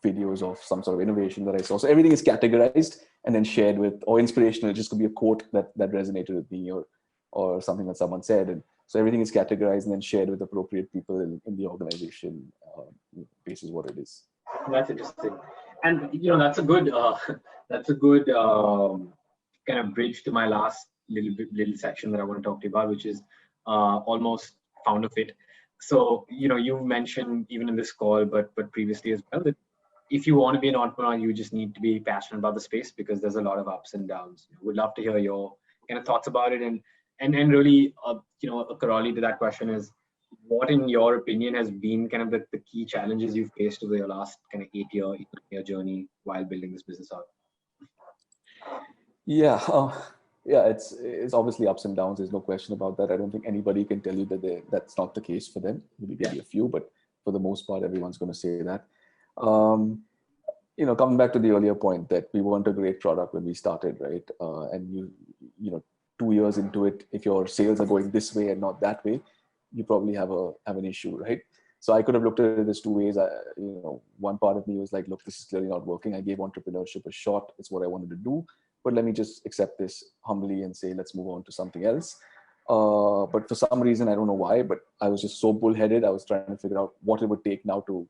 videos of some sort of innovation that I saw. So everything is categorized and then shared with, or inspirational. It just could be a quote that resonated with me, or something that someone said, and so everything is categorized and then shared with appropriate people in the organization. Basis what it is. That's interesting, and that's a good that's a good kind of bridge to my last little section that I want to talk to you about, which is almost founder fit. So you mentioned even in this call, but previously as well, that if you want to be an entrepreneur, you just need to be passionate about the space, because there's a lot of ups and downs. Would love to hear your kind of thoughts about it, and really, a corollary to that question is, what in your opinion has been kind of the key challenges you've faced over your last kind of 8-year journey while building this business out? Yeah, yeah, it's obviously ups and downs. There's no question about that. I don't think anybody can tell you that that's not the case for them. Maybe a few, but for the most part, everyone's going to say that. Coming back to the earlier point that we weren't a great product when we started, right? And 2 years into it, if your sales are going this way and not that way, you probably have an issue, right? So I could have looked at it as two ways. One part of me was like, look, this is clearly not working. I gave entrepreneurship a shot. It's what I wanted to do. But let me just accept this humbly and say, let's move on to something else. But for some reason, I don't know why, but I was just so bullheaded. I was trying to figure out what it would take now to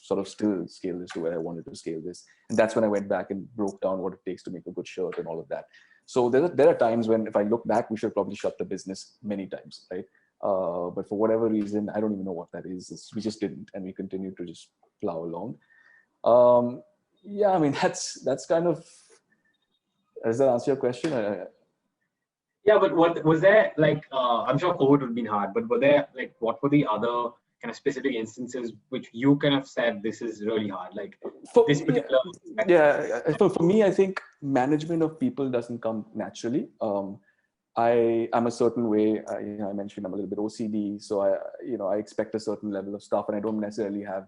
sort of still scale this to where I wanted to scale this. And that's when I went back and broke down what it takes to make a good shirt and all of that. So there are times when, if I look back, we should probably shut the business many times, right? But for whatever reason, I don't even know what that is. We just didn't, and we continued to just plow along. Yeah, I mean, that's kind of, does that answer your question? Yeah, but what was there, like, I'm sure COVID would have been hard, but were there, like, what were the other kind of specific instances which you kind of said, this is really hard, like this particular? For me, I think management of people doesn't come naturally. I'm a certain way. I mentioned I'm a little bit OCD, so I expect a certain level of stuff, and I don't necessarily have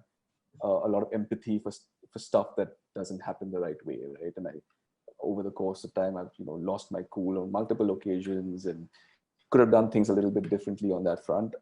a lot of empathy for stuff that doesn't happen the right way, right? And over the course of time, I've lost my cool on multiple occasions and could have done things a little bit differently on that front.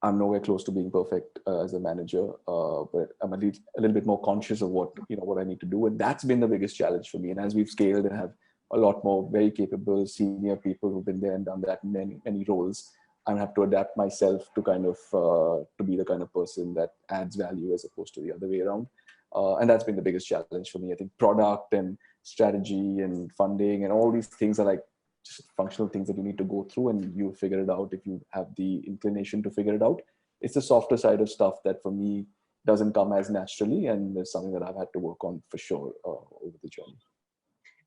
I'm nowhere close to being perfect as a manager, but I'm a little bit more conscious of what I need to do, and that's been the biggest challenge for me. And as we've scaled and have a lot more very capable senior people who've been there and done that in many roles, I have to adapt myself to kind of to be the kind of person that adds value as opposed to the other way around. And that's been the biggest challenge for me. I think product and strategy and funding and all these things are like just functional things that you need to go through, and you figure it out if you have the inclination to figure it out. It's the softer side of stuff that for me doesn't come as naturally, and there's something that I've had to work on for sure over the journey.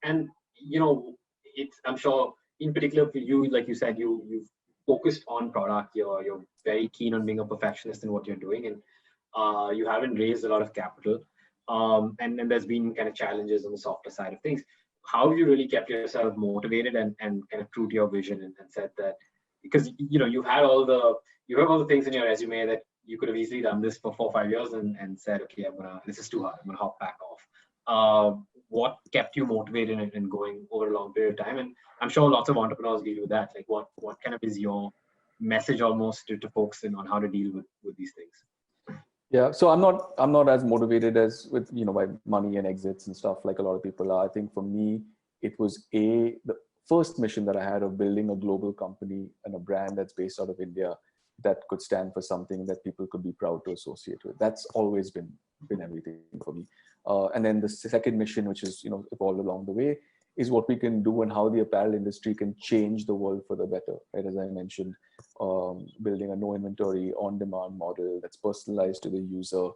And I'm sure in particular for you, like you said, you've focused on product. You're very keen on being a perfectionist in what you're doing, and you haven't raised a lot of capital. And then there's been kind of challenges on the softer side of things. How have you really kept yourself motivated and kind of true to your vision, and said that, because you have all the things in your resume that you could have easily done this for 4 or 5 years and said, okay, this is too hard, I'm gonna hop back off. What kept you motivated and going over a long period of time? And I'm sure lots of entrepreneurs deal with that. Like, what kind of is your message almost to folks on how to deal with these things? Yeah, so I'm not as motivated as with by money and exits and stuff like a lot of people are. I think for me, it was the first mission that I had of building a global company and a brand that's based out of India that could stand for something that people could be proud to associate with. That's always been everything for me. And then the second mission, which is evolved along the way, is what we can do and how the apparel industry can change the world for the better, right? As I mentioned, building a no inventory on-demand model that's personalized to the user,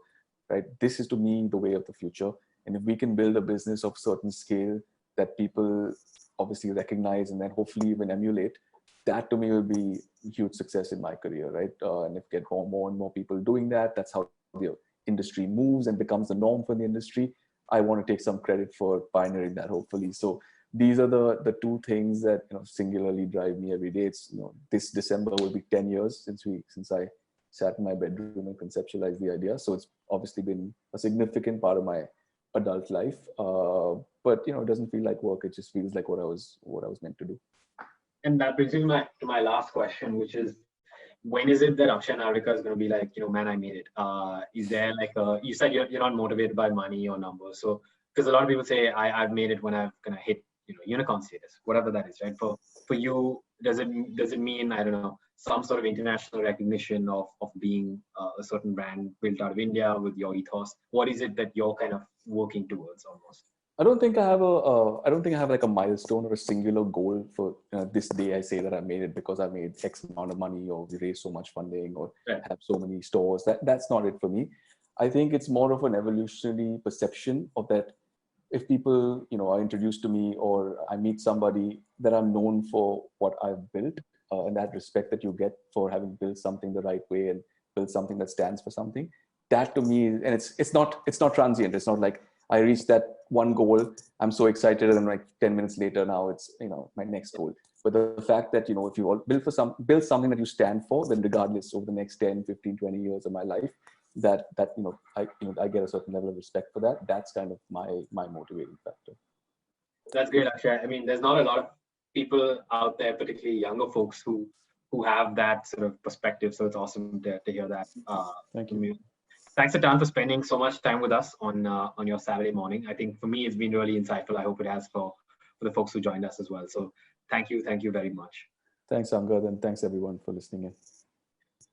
right? This is, to me, the way of the future. And if we can build a business of certain scale that people obviously recognize and then hopefully even emulate, that to me will be huge success in my career, right? And if get more and more people doing that, that's how the industry moves and becomes the norm for the industry. I want to take some credit for pioneering that, hopefully. So these are the two things that singularly drive me every day. It's this December will be 10 years since I sat in my bedroom and conceptualized the idea. So it's obviously been a significant part of my adult life. But it doesn't feel like work. It just feels like what I was meant to do. And that brings me to my last question, which is, when is it that Akshay Nagarkar is going to be like, man, I made it? Is there like you said you're not motivated by money or numbers. So, because a lot of people say I've made it when I've kind of hit, unicorn status, whatever that is, right? For you, does it mean, I don't know, some sort of international recognition of being a certain brand built out of India with your ethos? What is it that you're kind of working towards almost? I don't think I have like a milestone or a singular goal for this day. I say that I made it because I made X amount of money, or we raised so much funding, or have so many stores. That's not it for me. I think it's more of an evolutionary perception of that. If people are introduced to me, or I meet somebody, that I'm known for what I've built, and that respect that you get for having built something the right way and built something that stands for something. That to me, and it's not transient. It's not like I reached that one goal, I'm so excited, and like 10 minutes later, now it's my next goal. But the fact that if you all build something that you stand for, then regardless over the next 10, 15, 20 years of my life, that I get a certain level of respect for that. That's kind of my motivating factor. That's great, Akshay. I mean, there's not a lot of people out there, particularly younger folks, who have that sort of perspective. So it's awesome to hear that. Thank you. Thanks a ton for spending so much time with us on your Saturday morning. I think for me, it's been really insightful. I hope it has for the folks who joined us as well. So thank you very much. Thanks, Angad, and thanks everyone for listening in.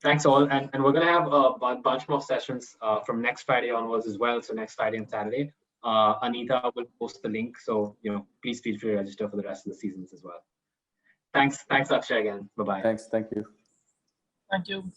Thanks all, and we're gonna have a bunch more sessions from next Friday onwards as well. So next Friday and Saturday, Anita will post the link. So please feel free to register for the rest of the seasons as well. Thanks, Akshay again. Bye bye. Thanks, thank you. Thank you.